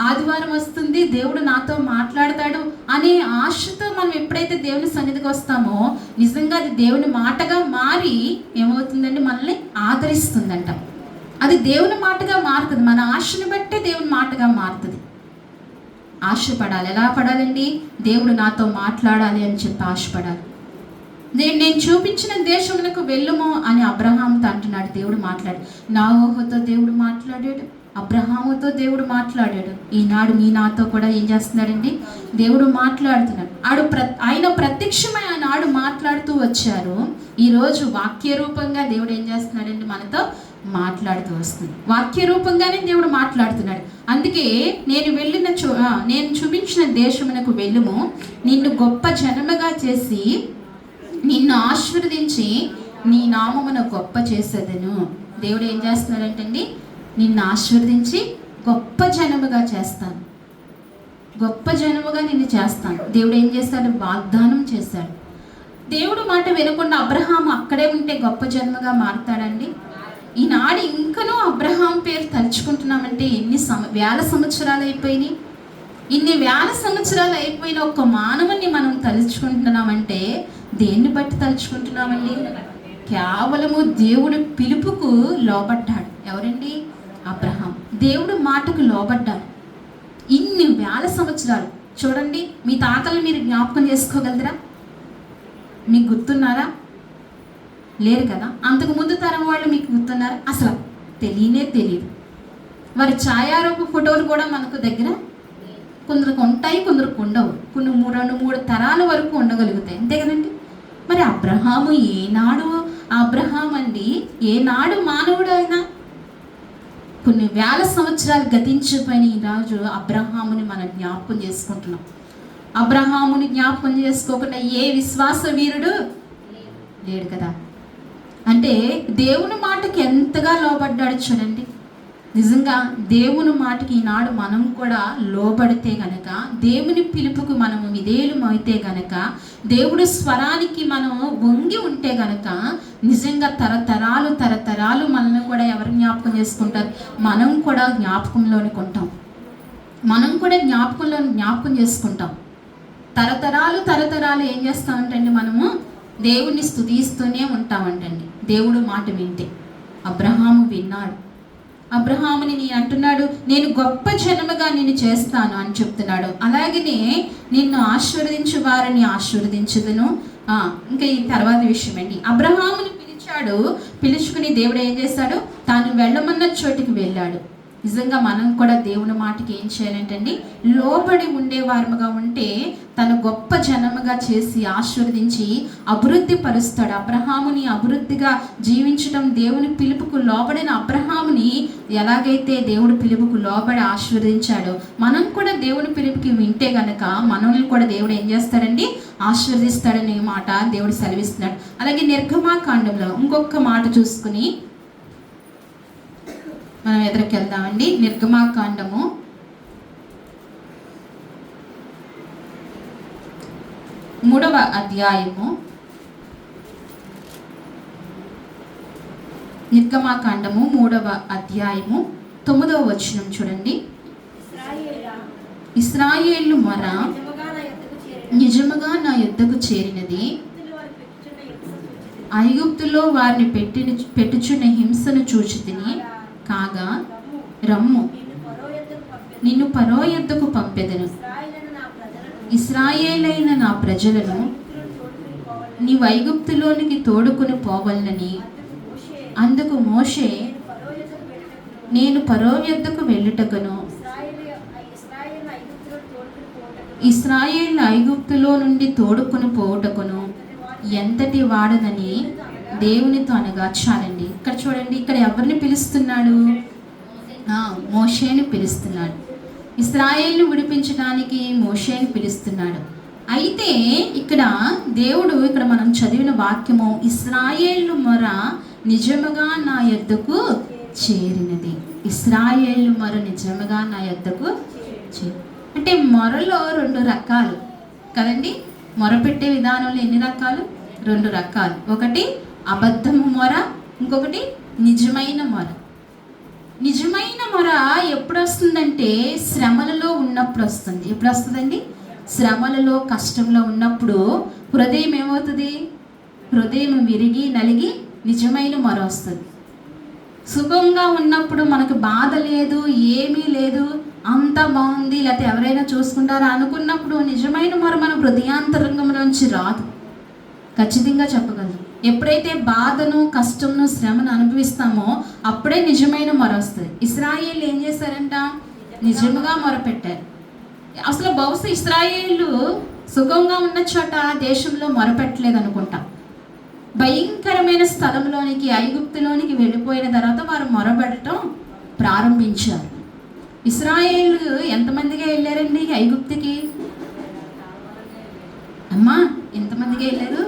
ఆదివారం వస్తుంది, దేవుడు నాతో మాట్లాడతాడు అనే ఆశతో మనం ఎప్పుడైతే దేవుని సన్నిధికి వస్తామో నిజంగా అది దేవుని మాటగా మారి ఏమవుతుందండి? మనల్ని ఆదరిస్తుందంట. అది దేవుని మాటగా మారుతుంది. మన ఆశను బట్టే దేవుని మాటగా మారుతుంది. ఆశపడాలి. ఎలా పడాలండి? దేవుడు నాతో మాట్లాడాలి అని చెప్పి ఆశపడాలి. నేను చూపించిన దేశమునకు వెళ్ళుము అని అబ్రహాముతో అంటున్నాడు. దేవుడు మాట్లాడు, నాహోరుతో దేవుడు మాట్లాడాడు, అబ్రహాముతో దేవుడు మాట్లాడాడు. ఈనాడు మీ నాతో కూడా ఏం చేస్తున్నాడండి? దేవుడు మాట్లాడుతున్నాడు. ఆయన ప్రత్యక్షమై ఆనాడు మాట్లాడుతూ వచ్చారు. ఈరోజు వాక్య రూపంగా దేవుడు ఏం చేస్తున్నాడండి? మనతో మాట్లాడుతూ వస్తుంది. వాక్య రూపంగానే దేవుడు మాట్లాడుతున్నాడు. అందుకే నేను చూపించిన దేశమునకు వెళ్ళుము, నిన్ను గొప్ప జనముగా చేసి నిన్ను ఆశీర్వదించి నీ నామమున గొప్ప చేసేదను. దేవుడు ఏం చేస్తున్నాడంటండి? నిన్ను ఆశీర్వదించి గొప్ప జనముగా చేస్తాను, గొప్ప జనముగా నిన్ను చేస్తాను. దేవుడు ఏం చేస్తాడు? వాగ్దానం చేశాడు. దేవుడు మాట వినకుండా అబ్రహాము అక్కడే ఉంటే గొప్ప జన్మగా మారుతాడండి? ఈనాడు ఇంకనూ అబ్రహాం పేరు తలుచుకుంటున్నామంటే ఎన్ని వేల సంవత్సరాలు అయిపోయినాయి. ఇన్ని వేల సంవత్సరాలు అయిపోయిన ఒక్క మానవుని మనం తలుచుకుంటున్నామంటే దేన్ని బట్టి తలుచుకుంటున్నామండి? కేవలము దేవుడు పిలుపుకు లోబడ్డాడు. ఎవరండి? అబ్రహాం. దేవుడు మాటకు లోబడ్డాడు. ఇన్ని వేల సంవత్సరాలు చూడండి. మీ తాతలు మీరు జ్ఞాపకం చేసుకోగలరా? మీకు గుర్తున్నారా? లేరు కదా. అంతకు ముందు తరం వాళ్ళు మీకు గుర్తున్నారా? అసలు తెలియదు. వారి ఛాయారూప ఫోటోలు కూడా మనకు దగ్గర కొందరికి ఉంటాయి, కొందరికి ఉండవు. కొన్ని మూడు తరాల వరకు ఉండగలుగుతాయి, అంతే కదండి. మరి అబ్రహాము అబ్రహాం అండి ఏనాడు మానవుడు అయినా కొన్ని వేల సంవత్సరాలు గతించిపోయిన ఈరోజు అబ్రహాముని మనం జ్ఞాపకం చేసుకుంటున్నాం. అబ్రహాముని జ్ఞాపకం చేసుకోకుండా ఏ విశ్వాస వీరుడు లేడు కదా. అంటే దేవుని మాటకి ఎంతగా లోబడ్డాడు చూడండి. నిజంగా దేవుని మాటకి ఈనాడు మనం కూడా లోబడితే గనక, దేవుని పిలుపుకు మనము విధేయులమైతే గనక, దేవుడి స్వరానికి మనం వంగి ఉంటే గనక నిజంగా తరతరాలు మనల్ని కూడా ఎవరు జ్ఞాపకం చేసుకుంటారు? మనం కూడా జ్ఞాపకంలోనికి ఉంటాం. మనం కూడా జ్ఞాపకం చేసుకుంటాం. తరతరాలు ఏం చేస్తామంటండి? మనము దేవుణ్ణి స్తుతిస్తూనే ఉంటామంటండి. దేవుడు మాట వింటే. అబ్రహాము విన్నాడు. అబ్రహాముని అంటున్నాడు, నేను గొప్ప జనముగా నిన్ను చేస్తాను అని చెప్తున్నాడు. అలాగనే నిన్ను ఆశీర్వదించు వారిని ఆశీర్వదించుదును. ఇంకా ఈ తర్వాత విషయం అండి, అబ్రహాముని పిలుచుకుని దేవుడు ఏం చేశాడు? తాను వెళ్ళమన్న చోటికి వెళ్ళాడు. నిజంగా మనం కూడా దేవుని మాటకి ఏం చేయాలంటండి? లోబడి ఉండేవారముగా ఉంటే తను గొప్ప జనముగా చేసి ఆశీర్వదించి అభివృద్ధి పరుస్తాడు. అబ్రహాముని అభివృద్ధిగా జీవించడం, దేవుని పిలుపుకు లోబడిన అబ్రహాముని ఎలాగైతే దేవుడి పిలుపుకు లోబడి ఆశీర్వదించాడో, మనం కూడా దేవుని పిలుపుకి వింటే గనక మనల్ని కూడా దేవుడు ఏం చేస్తాడండి? ఆశీర్వదిస్తాడనే మాట దేవుడు సెలవిస్తున్నాడు. అలాగే నిర్గమాకాండంలో ఇంకొక మాట చూసుకుని మనం ఎదురుకి వెళ్దామండి. నిర్గమాకాండము 3వ అధ్యాయము, నిర్గమాకాండము 3వ అధ్యాయము 9వ వచనం చూడండి. ఇశ్రాయేలు మొర నిజముగా నా యొద్దకు చేరినది, ఐగుప్తులో వారిని పెట్టుచున్న హింసను చూచితిని. కాగా రమ్ము, నిన్ను ఫరో యొద్దకు పంపెదను, ఇశ్రాయేలైన నా ప్రజలను నీవు ఐగుప్తులోనికి తోడుకొని పోవలనని. అందుకు మోషే, నేను ఫరో యొద్దకు వెళ్ళుటకును ఇశ్రాయేలు ఐగుప్తులో నుండి తోడుకొని పోవుటకును ఎంతటి వాడనని దేవునితో అనగా. చాలండి. ఇక్కడ చూడండి, ఇక్కడ ఎవరిని పిలుస్తున్నాడు? మోషేని పిలుస్తున్నాడు. ఇశ్రాయేలును విడిపించడానికి మోషేని పిలుస్తున్నాడు. అయితే ఇక్కడ దేవుడు, ఇక్కడ మనం చదివిన వాక్యము, ఇశ్రాయేలు మొర నిజముగా నా యొద్దకు చేరినది. ఇశ్రాయేలు మొర నిజముగా నా యొద్దకు అంటే మొరలో 2 రకాలు కదండి. మొరపెట్టే విధానంలో ఎన్ని రకాలు? 2 రకాలు. ఒకటి అబద్ధము మొర, ఇంకొకటి నిజమైన మొర. నిజమైన మొర ఎప్పుడు వస్తుందంటే శ్రమలలో ఉన్నప్పుడు వస్తుంది. ఎప్పుడు వస్తుందండి? శ్రమలలో, కష్టంలో ఉన్నప్పుడు హృదయం ఏమవుతుంది? హృదయం విరిగి నలిగి నిజమైన మొర వస్తుంది. సుఖంగా ఉన్నప్పుడు మనకు బాధ లేదు, ఏమీ లేదు, అంతా బాగుంది, లేకపోతే ఎవరైనా చూసుకుంటారా అనుకున్నప్పుడు నిజమైన మొర మన హృదయాంతరంగంలోంచి రాదు ఖచ్చితంగా చెప్పగలను. ఎప్పుడైతే బాధను, కష్టంను, శ్రమను అనుభవిస్తామో అప్పుడే నిజమైన మొర వస్తుంది. ఇశ్రాయేలు ఏం చేశారంట? నిజముగా మొరపెట్టారు. అసలు బహుశా ఇశ్రాయేలు సుఖంగా ఉన్న చోట దేశంలో మొరపెట్టలేదు అనుకుంటా. భయంకరమైన స్థలంలోనికి, ఐగుప్తులోనికి వెళ్ళిపోయిన తర్వాత వారు మొరపెట్టడం ప్రారంభించారు. ఇశ్రాయేలు ఎంతమందిగా వెళ్ళారండి ఐగుప్తుకి? అమ్మా ఎంతమందిగా వెళ్ళారు?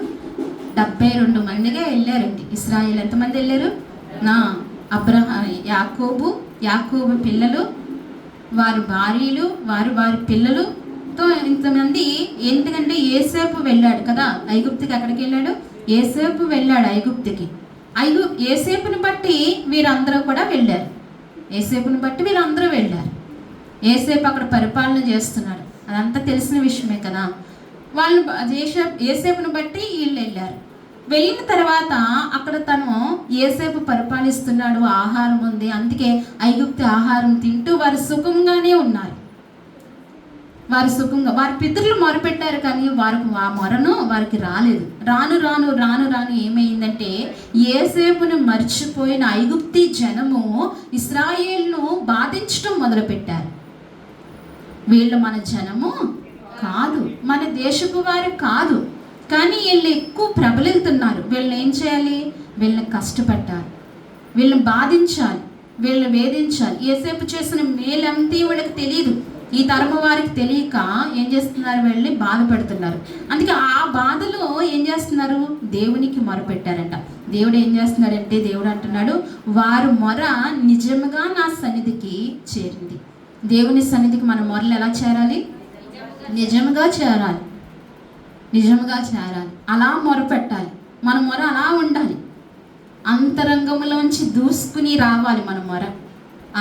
72 మందిగా వెళ్ళారండి. ఇశ్రాయేలు ఎంతమంది వెళ్ళారు? యాకోబు పిల్లలు, వారి భార్యలు, వారి పిల్లలుతో ఇంతమంది. ఎందుకంటే ఏసేపు వెళ్ళాడు కదా ఐగుప్తుకి. ఎక్కడికి వెళ్ళాడు? ఏసేపు వెళ్ళాడు ఐగుప్తుకి. ఏసేపుని బట్టి వీరందరూ కూడా వెళ్ళారు. ఏసేపు అక్కడ పరిపాలన చేస్తున్నాడు. అదంతా తెలిసిన విషయమే కదా. వాళ్ళు ఏసేపుని బట్టి వీళ్ళు వెళ్ళారు. వెళ్ళిన తర్వాత అక్కడ తను ఏసేపు పరిపాలిస్తున్నాడు, ఆహారం ఉంది, అందుకే ఐగుప్తు ఆహారం తింటూ వారు సుఖంగానే ఉన్నారు. వారి పితరులు మొరపెట్టారు, కానీ ఆ మొరను వారికి రాలేదు. రాను ఏమైందంటే ఏసేపును మర్చిపోయిన ఐగుప్తీ జనము ఇశ్రాయేలును బాధించడం మొదలుపెట్టారు. వీళ్ళు మన జనము కాదు, మన దేశపు వారు కాదు, కానీ వీళ్ళు ఎక్కువ ప్రబలుతున్నారు. వీళ్ళని ఏం చేయాలి? వీళ్ళని కష్టపెట్టాలి, వీళ్ళని బాధించాలి, వీళ్ళని వేధించాలి. ఏసేపు చేసిన మేలంతా వీళ్ళకి తెలియదు, ఈ తరము వారికి తెలియక ఏం చేస్తున్నారు? వీళ్ళని బాధ పెడుతున్నారు. అందుకే ఆ బాధలో ఏం చేస్తున్నారు? దేవునికి మొరపెట్టారంట. దేవుడు ఏం చేస్తున్నాడంటే, దేవుడు అంటున్నాడు, వారు మొర నిజముగా నా సన్నిధికి చేరింది. దేవుని సన్నిధికి మన మొరలు ఎలా చేరాలి? నిజముగా చేరాలి. అలా మొరపెట్టాలి. మన మొర అలా ఉండాలి, అంతరంగంలోంచి దూసుకుని రావాలి మన మొర.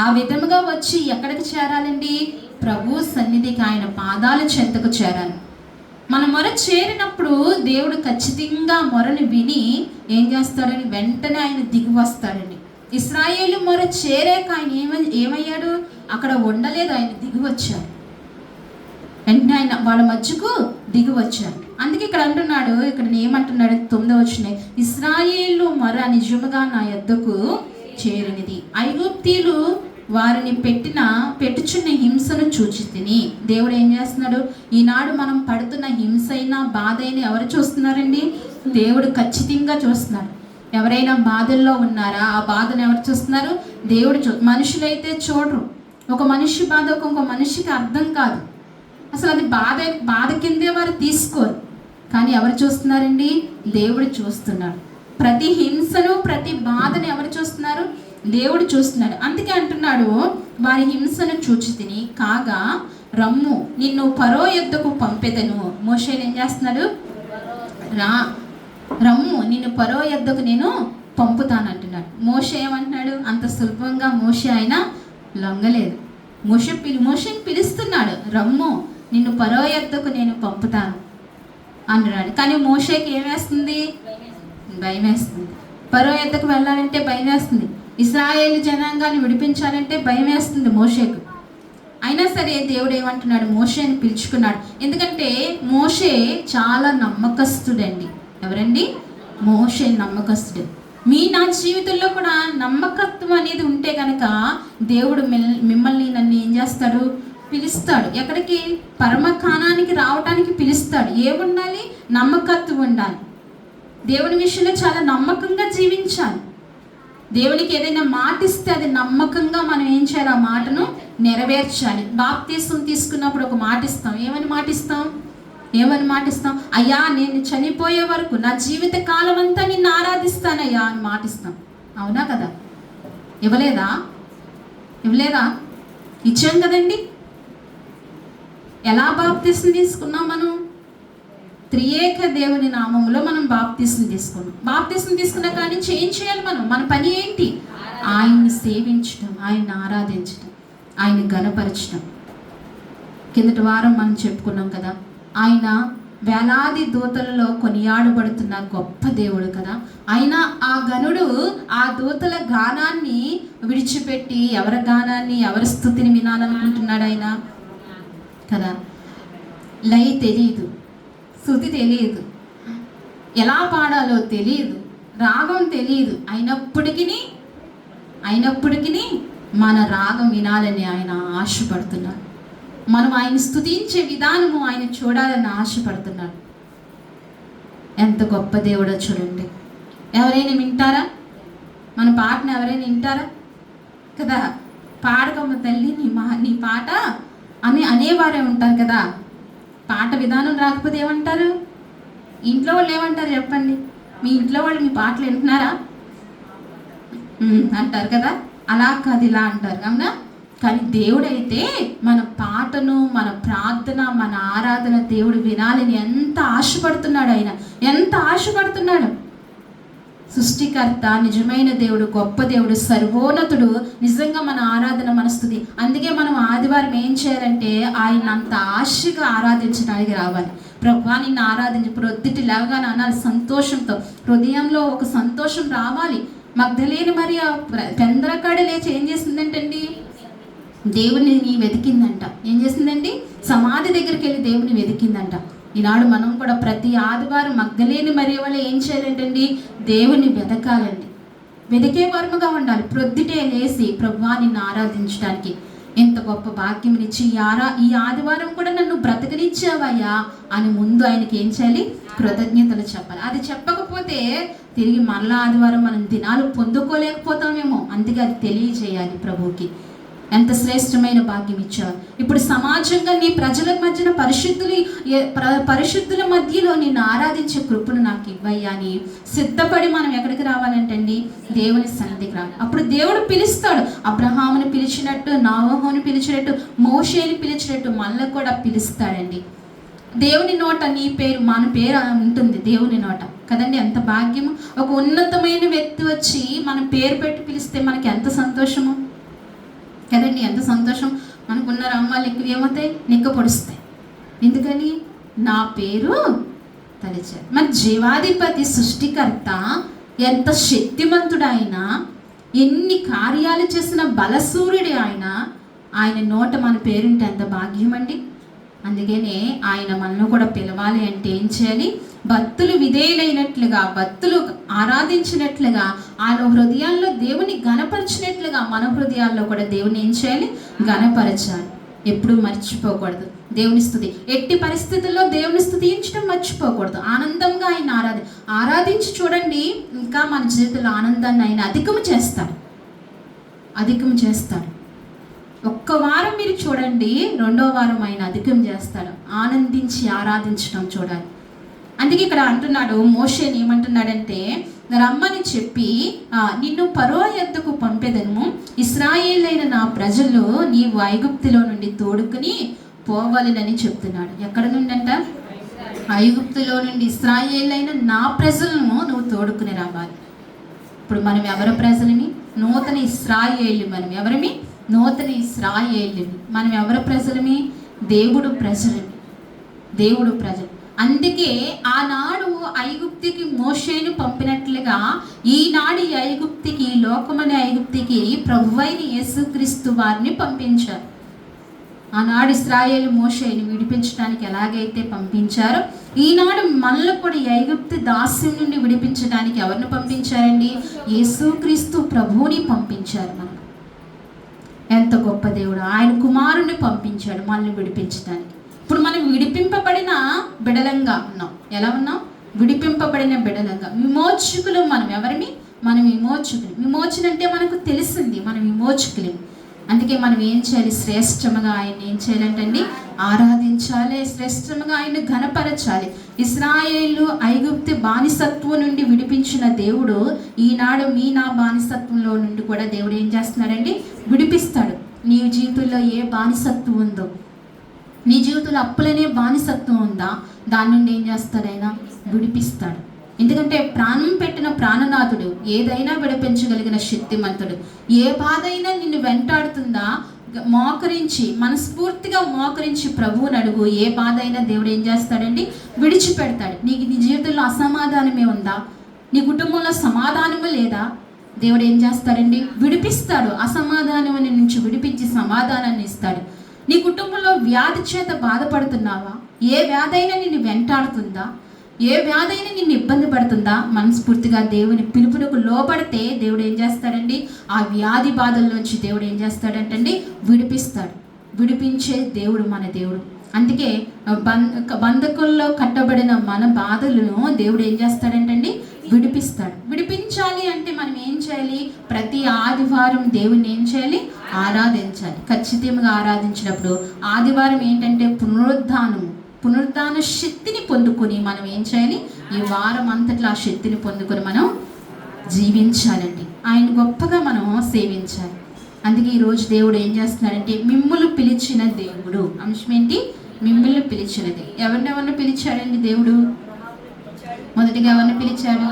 ఆ విధముగా వచ్చి ఎక్కడికి చేరాలండి? ప్రభు సన్నిధికి, ఆయన పాదాల చెంతకు చేరాలి. మన మొర చేరినప్పుడు దేవుడు ఖచ్చితంగా మొరని విని ఏం చేస్తాడని వెంటనే ఆయన దిగి వస్తాడండి. ఇశ్రాయేలు మొర చేరాక ఆయన ఏమయ్యాడు? అక్కడ ఉండలేదు, ఆయన దిగి వచ్చాడు. వెంటనే ఆయన వాళ్ళ మధ్యకు దిగి వచ్చారు. అందుకే ఇక్కడ అంటున్నాడు, ఇక్కడ ఏమంటున్నాడు? 9వ వచనం, ఇశ్రాయేలు మొర నిజముగా నా యొద్దకు చేరినది, ఐగుప్తీయులు వారిని పెట్టుచున్న హింసను చూచి తిని. దేవుడు ఏం చేస్తున్నాడు? ఈనాడు మనం పడుతున్న హింస అయినా, బాధ అయినా ఎవరు చూస్తున్నారండి? దేవుడు ఖచ్చితంగా చూస్తున్నాడు. ఎవరైనా బాధల్లో ఉన్నారా? ఆ బాధను ఎవరు చూస్తున్నారు? దేవుడు మనుషులైతే చూడరు. ఒక మనిషి బాధ ఒక్కొక్క మనిషికి అర్థం కాదు. అసలు అది బాధ కిందే వారు తీసుకోరు. కానీ ఎవరు చూస్తున్నారండి? దేవుడు చూస్తున్నాడు. ప్రతి హింసను, ప్రతి బాధను ఎవరు చూస్తున్నారు? దేవుడు చూస్తున్నాడు. అందుకే అంటున్నాడు, వారి హింసను చూచి తిని కాగా రమ్ము నిన్ను ఫరో యొద్దకు పంపెదను. మోషేలు ఏం చేస్తున్నాడు? రమ్ము నిన్ను ఫరో యొద్దకు నేను పంపుతానంటున్నాడు. మోషే ఏమంటున్నాడు? అంత సులభంగా మోషే ఆయన లొంగలేదు. మోషేని పిలుస్తున్నాడు, రమ్ము నిన్ను ఫరో యొద్దకు నేను పంపుతాను అంటున్నాడు. కానీ మోషేకి ఏమేస్తుంది? భయం వేస్తుంది. ఫరో యొద్దకు వెళ్ళాలంటే భయం వేస్తుంది. ఇశ్రాయేలు జనాంగాన్ని విడిపించాలంటే భయం వేస్తుంది మోషేకు. అయినా సరే దేవుడు ఏమంటున్నాడు? మోషేని పిలుచుకున్నాడు. ఎందుకంటే మోషే చాలా నమ్మకస్తుడండి. ఎవరండి? మోషే నమ్మకస్తుడు. నా జీవితంలో కూడా నమ్మకత్వం అనేది ఉంటే కనుక దేవుడు మిమ్మల్ని, నన్ను ఏం చేస్తాడు? పిలుస్తాడు. ఎక్కడికి? పరమకాణానికి రావటానికి పిలుస్తాడు. ఏముండాలి? నమ్మకత్వం ఉండాలి. దేవుని విషయంలో చాలా నమ్మకంగా జీవించాలి. దేవునికి ఏదైనా మాట ఇస్తే అది నమ్మకంగా మనం ఏం చేయాలి? ఆ మాటను నెరవేర్చాలి. బాప్తీసం తీసుకున్నప్పుడు ఒక మాట ఇస్తాం. ఏమని మాట ఇస్తాం? అయ్యా నేను చనిపోయే వరకు నా జీవిత కాలం అంతా నిన్ను ఆరాధిస్తానయ్యా అని మాట ఇస్తాం. అవునా కదా? ఇవ్వలేదా? ఇచ్చాం కదండి. ఎలా బాప్తీసం తీసుకున్నాం? మనం త్రియేక దేవుని నామంలో మనం బాప్తీసం తీసుకున్నాం. బాప్తీసం తీసుకున్న కానీ ఏం చేయాలి? మన పని ఏంటి? ఆయన్ని సేవించడం, ఆయన్ని ఆరాధించడం, ఆయన్ని ఘనపరచడం. కిందటి వారం మనం చెప్పుకున్నాం కదా, ఆయన వేలాది దూతలలో కొనియాడబడుతున్న గొప్ప దేవుడు కదా. అయినా ఆ గనుడు ఆ దూతల గానాన్ని విడిచిపెట్టి ఎవరి గానాన్ని, ఎవరి స్తుతిని వినాలనుకుంటున్నాడు ఆయన కదా. లయ తెలియదు, స్తుతి తెలియదు, ఎలా పాడాలో తెలియదు, రాగం తెలియదు. అయినప్పటికీ మన రాగం వినాలని ఆయన ఆశపడుతున్నాడు. మనం ఆయన స్తుతించే విధానము ఆయన చూడాలని ఆశపడుతున్నాడు. ఎంత గొప్ప దేవుడో చూడండి. ఎవరైనా వింటారా? మన పాటను ఎవరైనా వింటారా? కదా, పాడకమ్మ తల్లి నీ పాట అని అనేవారే ఉంటారు కదా. పాట విధానం రాకపోతే ఏమంటారు? ఇంట్లో వాళ్ళు ఏమంటారు చెప్పండి? మీ ఇంట్లో వాళ్ళు మీ పాటలు వింటున్నారా అంటారు కదా. అలా కాదు, ఇలా అంటారు అవునా. కానీ దేవుడైతే మన పాటను, మన ప్రార్థన, మన ఆరాధన దేవుడు వినాలని ఎంత ఆశపడుతున్నాడు. ఆయన ఎంత ఆశపడుతున్నాడు. సృష్టికర్త, నిజమైన దేవుడు, గొప్ప దేవుడు, సర్వోన్నతుడు. నిజంగా మన ఆరాధన, మన స్తుతి. అందుకే మనం ఆదివారం ఏం చేయాలంటే ఆయన అంత ఆశగా ఆరాధించడానికి రావాలి. ప్రభువా నిన్ను ఆరాధించి ప్రొద్దుటి లేవగానే అనాలి సంతోషంతో. హృదయంలో ఒక సంతోషం రావాలి. మగ్దలేని మరియ పెందరకాడ లేచి ఏం చేసిందంటండి? దేవుని వెతికిందంట. ఏం చేసిందండి? సమాధి దగ్గరికి వెళ్ళి దేవుని వెతికిందంట. ఈనాడు మనం కూడా ప్రతి ఆదివారం మగ్దలేని మరియ వల్ల ఏం చేయాలంటండి? దేవుని వెతకాలండి. వెతికే వర్మగా ఉండాలి. ప్రొద్దుటే లేసి ప్రభువా నిన్ను ఆరాధించడానికి ఎంత గొప్ప భాగ్యమునిచ్చి ఈ ఆదివారం కూడా నన్ను బ్రతకనిచ్చావయ్యా అని ముందు ఆయనకి ఏం చేయాలి? కృతజ్ఞతలు చెప్పాలి. అది చెప్పకపోతే తిరిగి మరలా ఆదివారం మనం దినాలు పొందుకోలేకపోతామేమో. అందుకే అది తెలియజేయాలి ప్రభువుకి. ఎంత శ్రేష్టమైన భాగ్యం ఇచ్చావు. ఇప్పుడు సమాజంగా నీ ప్రజల మధ్యన పరిశుద్ధుల మధ్యలో నిన్ను ఆరాధించే కృపను నాకు ఇవ్వయ్యా అని సిద్ధపడి మనం ఎక్కడికి రావాలంటండి? దేవుని సన్నిధికి రావాలి. అప్పుడు దేవుడు పిలుస్తాడు. అబ్రహాముని పిలిచినట్టు, నోవహుని పిలిచినట్టు, మోషేని పిలిచినట్టు మళ్ళీ కూడా పిలుస్తాడండి. దేవుని నోట నీ పేరు, మన పేరు ఉంటుంది దేవుని నోట కదండి. ఎంత భాగ్యము. ఒక ఉన్నతమైన వ్యక్తి వచ్చి మన పేరు పెట్టి పిలిస్తే మనకి ఎంత సంతోషము కదండి. ఎంత సంతోషం. మనకున్న రమ్మాలు ఎక్కువ ఏమవుతాయి? నిక్క పొడుస్తాయి. ఎందుకని? నా పేరు తలిచారు. మన జీవాధిపతి, సృష్టికర్త, ఎంత శక్తిమంతుడు ఆయన, ఎన్ని కార్యాలు చేసిన బలసూర్యుడు ఆయన నోట మన పేరుంటే ఎంత భాగ్యం అండి. అందుకనే ఆయన మనను కూడా పిలవాలి అంటే ఏం చేయాలి? భక్తులు విధేయులైనట్లుగా, భక్తులు ఆరాధించినట్లుగా, ఆయన హృదయాల్లో దేవుని ఘనపరిచినట్లుగా మన హృదయాల్లో కూడా దేవుని ఏం చేయాలి? ఘనపరచాలి. ఎప్పుడు మర్చిపోకూడదు దేవుని స్తుతి. ఎట్టి పరిస్థితుల్లో దేవుని స్తుతించడం మర్చిపోకూడదు. ఆనందంగా ఆయన ఆరాధించి చూడండి. ఇంకా మన జీవితంలో ఆనందాన్ని ఆయన అధికము చేస్తాడు. ఒక్క వారం మీరు చూడండి, రెండో వారం ఆయన అధికం చేస్తాడు. ఆనందించి ఆరాధించడం చూడాలి. అందుకే ఇక్కడ అంటున్నాడు, మోషేని ఏమంటున్నాడంటే, రమ్మని చెప్పి నిన్ను ఫరో యొద్దకు పంపెదను, ఇశ్రాయేలైన నా ప్రజలు నీవు ఐగుప్తులో నుండి తోడుకుని పోవాలని చెప్తున్నాడు. ఎక్కడ నుండి అంట? ఐగుప్తులో నుండి ఇశ్రాయేలైన నా ప్రజలను నువ్వు తోడుకుని రావాలి. ఇప్పుడు మనం ఎవరి ప్రజలమి? నూతన ఇశ్రాయేలు. మనం ఎవరమి? నూతన ఇశ్రాయేలు. మనం ఎవరి ప్రజలమి? దేవుడు ప్రజలు. అందుకే ఆనాడు ఐగుప్తికి మోషేను పంపినట్లుగా ఈనాడు ఈ ఐగుప్తికి, లోకమనే ఐగుప్తికి ప్రభువైన యేసుక్రీస్తు వారిని పంపించారు. ఆనాడు ఇశ్రాయేలు మోషేను విడిపించడానికి ఎలాగైతే పంపించారో, ఈనాడు మనల్ని కూడా ఈ ఐగుప్తు దాస్యం నుండి విడిపించడానికి ఎవరిని పంపించారండి? యేసుక్రీస్తు ప్రభువుని పంపించారు. మనకు ఎంత గొప్ప దేవుడు. ఆయన కుమారుణ్ణి పంపించాడు మనల్ని విడిపించడానికి. ఇప్పుడు మనం విడిపింపబడిన బిడలంగా ఉన్నాం. ఎలా ఉన్నాం? విడిపింపబడిన బిడలంగా, విమోచకులు. మనం ఎవరిమి? మనం విమోచకులు. విమోచన అంటే మనకు తెలిసింది, మనం విమోచకులు. అందుకే మనం ఏం చేయాలి? శ్రేష్టముగా ఆయన ఏం చేయాలంటండి? ఆరాధించాలి. శ్రేష్టముగా ఆయన ఘనపరచాలి. ఇశ్రాయేలు ఐగుప్తు బానిసత్వం నుండి విడిపించిన దేవుడు ఈనాడు నా బానిసత్వంలో నుండి కూడా దేవుడు ఏం చేస్తున్నాడండి? విడిపిస్తాడు. నీ జీవితంలో ఏ బానిసత్వం ఉందో, నీ జీవితంలో అప్పులనే బానిసత్వం ఉందా, దాని నుండి ఏం చేస్తాడు? ఆయన విడిపిస్తాడు. ఎందుకంటే ప్రాణం పెట్టిన ప్రాణనాథుడు, ఏదైనా విడిపించగలిగిన శక్తిమంతుడు. ఏ బాధ అయినా నిన్ను వెంటాడుతుందా, మనస్ఫూర్తిగా మోకరించి ప్రభువుని అడుగు. ఏ బాధ అయినా దేవుడు ఏం చేస్తాడండి? విడిచిపెడతాడు. నీ జీవితంలో అసమాధానమే ఉందా, నీ కుటుంబంలో సమాధానము లేదా, దేవుడు ఏం చేస్తాడండి? విడిపిస్తాడు. అసమాధానం నుంచి విడిపించి సమాధానాన్ని ఇస్తాడు. నీ కుటుంబంలో వ్యాధి చేత బాధపడుతున్నావా? ఏ వ్యాధి అయినా నిన్ను వెంటాడుతుందా? ఏ వ్యాధి అయినా నిన్ను ఇబ్బంది పడుతుందా? మనస్ఫూర్తిగా దేవుని పిలుపునకు లోబడితే దేవుడు ఏం చేస్తాడండి? ఆ వ్యాధి బాధల్లోంచి దేవుడు ఏం చేస్తాడంటండి? విడిపిస్తాడు. విడిపించే దేవుడు మన దేవుడు. అందుకే బంధకుల్లో కట్టబడిన మన బాధలను దేవుడు ఏం చేస్తాడంటండి? విడిపిస్తాడు. విడిపించాలి అంటే మనం ఏం చేయాలి? ప్రతి ఆదివారం దేవుణ్ణి ఏం చేయాలి? ఆరాధించాలి. ఖచ్చితంగా ఆరాధించినప్పుడు ఆదివారం ఏంటంటే పునరుద్ధాన శక్తిని పొందుకొని మనం ఏం చేయాలి? ఈ వారం అంతట్లో ఆ శక్తిని పొందుకొని మనం జీవించాలండి. ఆయన గొప్పగా మనం సేవించాలి. అందుకే ఈరోజు దేవుడు ఏం చేస్తున్నాడంటే మిమ్ములు పిలిచిన దేవుడు. అంశం ఏంటి? మిమ్మల్ని పిలిచినది. ఎవరినెవరిని పిలిచాడండి దేవుడు? మొదటిగా ఎవరిని పిలిచాడు?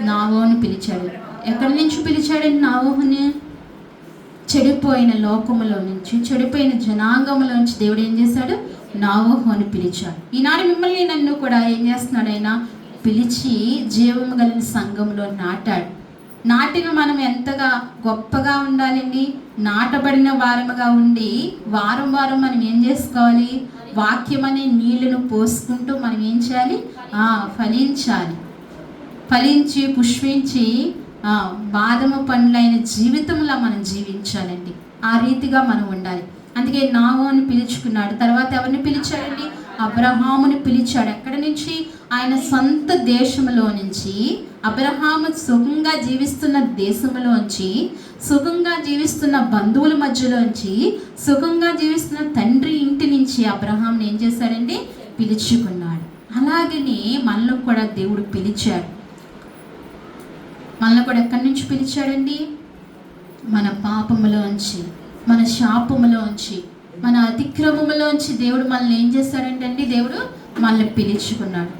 నావోను పిలిచాడు. ఎక్కడి నుంచి పిలిచాడండి నావోహుని? చెడిపోయిన లోకములో నుంచి, చెడిపోయిన జనాంగములో నుంచి దేవుడు ఏం చేశాడు? నావోహుని పిలిచాడు. ఈనాడు మిమ్మల్ని నన్ను కూడా ఏం చేస్తున్నాడు? ఆయన పిలిచి జీవము కలిగిన సంఘంలో నాటాడు. నాటిన మనం ఎంతగా గొప్పగా ఉండాలండి? నాటబడిన వారముగా ఉండి వారం వారం మనం ఏం చేసుకోవాలి? వాక్యం అనే నీళ్లను పోసుకుంటూ మనం ఏం చేయాలి? ఫలించాలి. ఫలించి పుష్పించి బాదము పండ్లైన జీవితంలో మనం జీవించాలండి. ఆ రీతిగా మనం ఉండాలి. అందుకే నావోని పిలుచుకున్నాడు. తర్వాత ఎవరిని పిలిచాడండి? అబ్రహాముని పిలిచాడు. ఎక్కడి నుంచి? ఆయన సొంత దేశంలో నుంచి, అబ్రహాము సుఖంగా జీవిస్తున్న దేశంలోంచి, సుఖంగా జీవిస్తున్న బంధువుల మధ్యలోంచి, సుఖంగా జీవిస్తున్న తండ్రి ఇంటి నుంచి అబ్రహాంని ఏం చేశాడండి? పిలుచుకున్నాడు. అలాగనే మనల్ని కూడా దేవుడు పిలిచాడు. మనల్ని కూడా ఎక్కడి నుంచి పిలిచాడండి? మన పాపములోంచి, మన శాపములోంచి, మన అతిక్రమములోంచి దేవుడు మనల్ని ఏం చేస్తాడంటే దేవుడు మనల్ని పిలుచుకున్నాడు.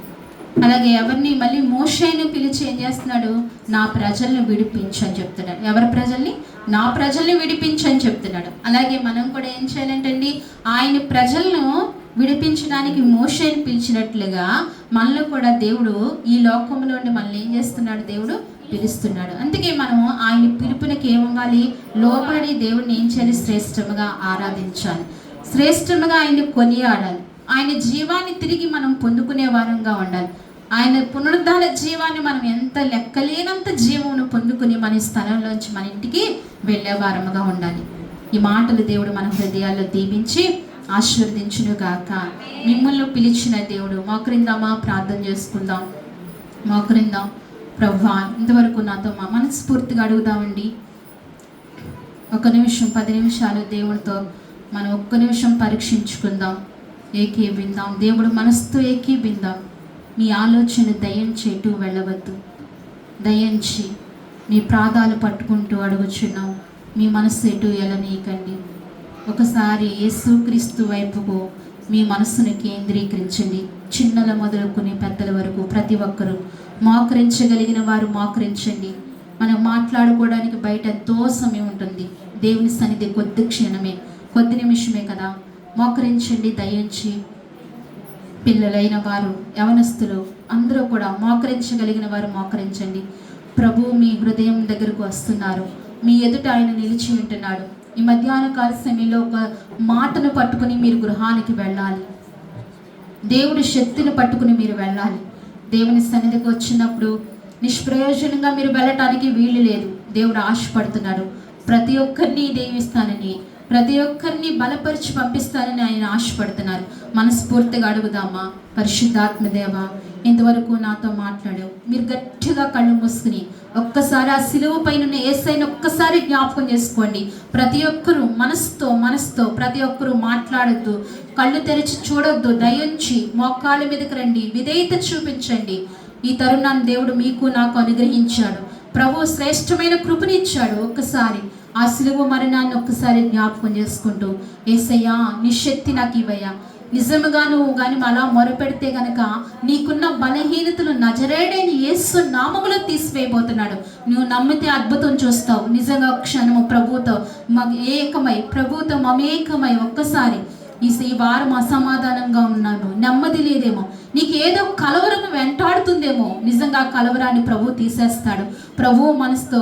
అలాగే ఎవరిని? మళ్ళీ మోషేను పిలిచి ఏం చేస్తున్నాడు? నా ప్రజల్ని విడిపించని చెప్తున్నాడు. ఎవరి ప్రజల్ని? నా ప్రజల్ని విడిపించని చెప్తున్నాడు. అలాగే మనం కూడా ఏం చేయాలంటండి? ఆయన ప్రజలను విడిపించడానికి మోషేని పిలిచినట్లుగా మనలో కూడా దేవుడు ఈ లోకంలో ఉండి మనల్ని ఏం చేస్తున్నాడు? దేవుడు పిలుస్తున్నాడు. అందుకే మనము ఆయన పిలుపునికి ఏమవ్వాలి? లోబడి దేవుడిని ఏం చేయాలి? శ్రేష్టముగా ఆరాధించాలి. శ్రేష్టముగా ఆయన్ని కొనియాడాలి. ఆయన జీవాన్ని తిరిగి మనం పొందుకునే వారంగా ఉండాలి. ఆయన పునరుద్ధాన జీవాన్ని మనం ఎంత లెక్కలేనంత జీవమును పొందుకుని మన స్థలంలోంచి మన ఇంటికి వెళ్ళే వారముగా ఉండాలి. ఈ మాటలు దేవుడు మన హృదయాల్లో దీవించి ఆశీర్వదించును గాక. మిమ్మల్ని పిలిచిన దేవుడు. మోకరిందామా? ప్రార్థన చేసుకుందాం. మోకరిందాం. ప్రభువా, ఇంతవరకు నాతో మనస్ఫూర్తిగా అడుగుదామండి. 1 నిమిషం 10 నిమిషాలు దేవుడితో మనం 1 నిమిషం పరీక్షించుకుందాం. ఏకీభిందాం. దేవుడు మనసుతో ఏకీభిందాం. మీ ఆలోచన దయించి ఎటు వెళ్ళవద్దు. దయించి మీ ప్రాదాలు పట్టుకుంటూ అడుగుచున్నాం. మీ మనసు ఎటు వెళ్ళనీయకండి. ఒకసారి యేసుక్రీస్తు వైపుకు మీ మనసును కేంద్రీకరించండి. చిన్నల మొదలుకొని పెద్దల వరకు ప్రతి ఒక్కరూ మోకరించగలిగిన వారు మోకరించండి. మనం మాట్లాడుకోవడానికి బయట ఎంతో సమయం ఉంటుంది. దేవుని సన్నిధి కొద్ది క్షణమే, కొద్ది నిమిషమే కదా. మోకరించండి దయించి. పిల్లలైన వారు, యవనస్తులు అందరూ కూడా మోకరించగలిగిన వారు మోకరించండి. ప్రభు మీ హృదయం దగ్గరకు వస్తున్నారు. మీ ఎదుట ఆయన నిలిచి ఉంటున్నాడు. ఈ మధ్యాహ్న కాల సమయంలో ఒక మాటను పట్టుకుని మీరు గృహానికి వెళ్ళాలి. దేవుడి శక్తిని పట్టుకుని మీరు వెళ్ళాలి. దేవుని సన్నిధికి వచ్చినప్పుడు నిష్ప్రయోజనంగా మీరు వెళ్ళటానికి వీలు లేదు. దేవుడు ఆశపడుతున్నాడు. ప్రతి ఒక్కరిని దీవిస్తానని, ప్రతి ఒక్కరిని బలపరిచి పంపిస్తానని ఆయన ఆశపడుతున్నారు. మనస్ఫూర్తిగా అడుగుదామా? పరిశుద్ధాత్మ దేవా, ఇంతవరకు నాతో మాట్లాడావు. మీరు గట్టిగా కళ్ళు మూసుకుని ఒక్కసారి ఆ సిలువ పైన యేసయ్యను ఒక్కసారి జ్ఞాపకం చేసుకోండి. ప్రతి ఒక్కరూ మనసుతో ప్రతి ఒక్కరూ మాట్లాడొద్దు, కళ్ళు తెరిచి చూడొద్దు. దయించి మోకాళ్ళ మీదకి రండి, విధేయత చూపించండి. ఈ తరుణాన్ని దేవుడు మీకు నాకు అనుగ్రహించాడు. ప్రభు శ్రేష్టమైన కృపనిచ్చాడు. ఒక్కసారి ఆ సిలువ మరణాన్ని ఒక్కసారి జ్ఞాపకం చేసుకుంటూ, యేసయ్యా నీ శక్తి నాకు ఇవ్వయ్యా. నిజముగా నువ్వు కానీ అలా మొరపెడితే గనక నీకున్న బలహీనతలు నజరేయుడైన యేసు నామములో తీసివేయబోతున్నాడు. నువ్వు నమ్మితే అద్భుతం చూస్తావు. నిజంగా క్షణము ప్రభుతో మమేకమై ఒక్కసారి ఈ వారం అసమాధానంగా ఉన్నాను, నెమ్మది లేదేమో, నీకు ఏదో కలవరం వెంటాడుతుందేమో, నిజంగా కలవరాన్ని ప్రభు తీసేస్తాడు. ప్రభు మనసుతో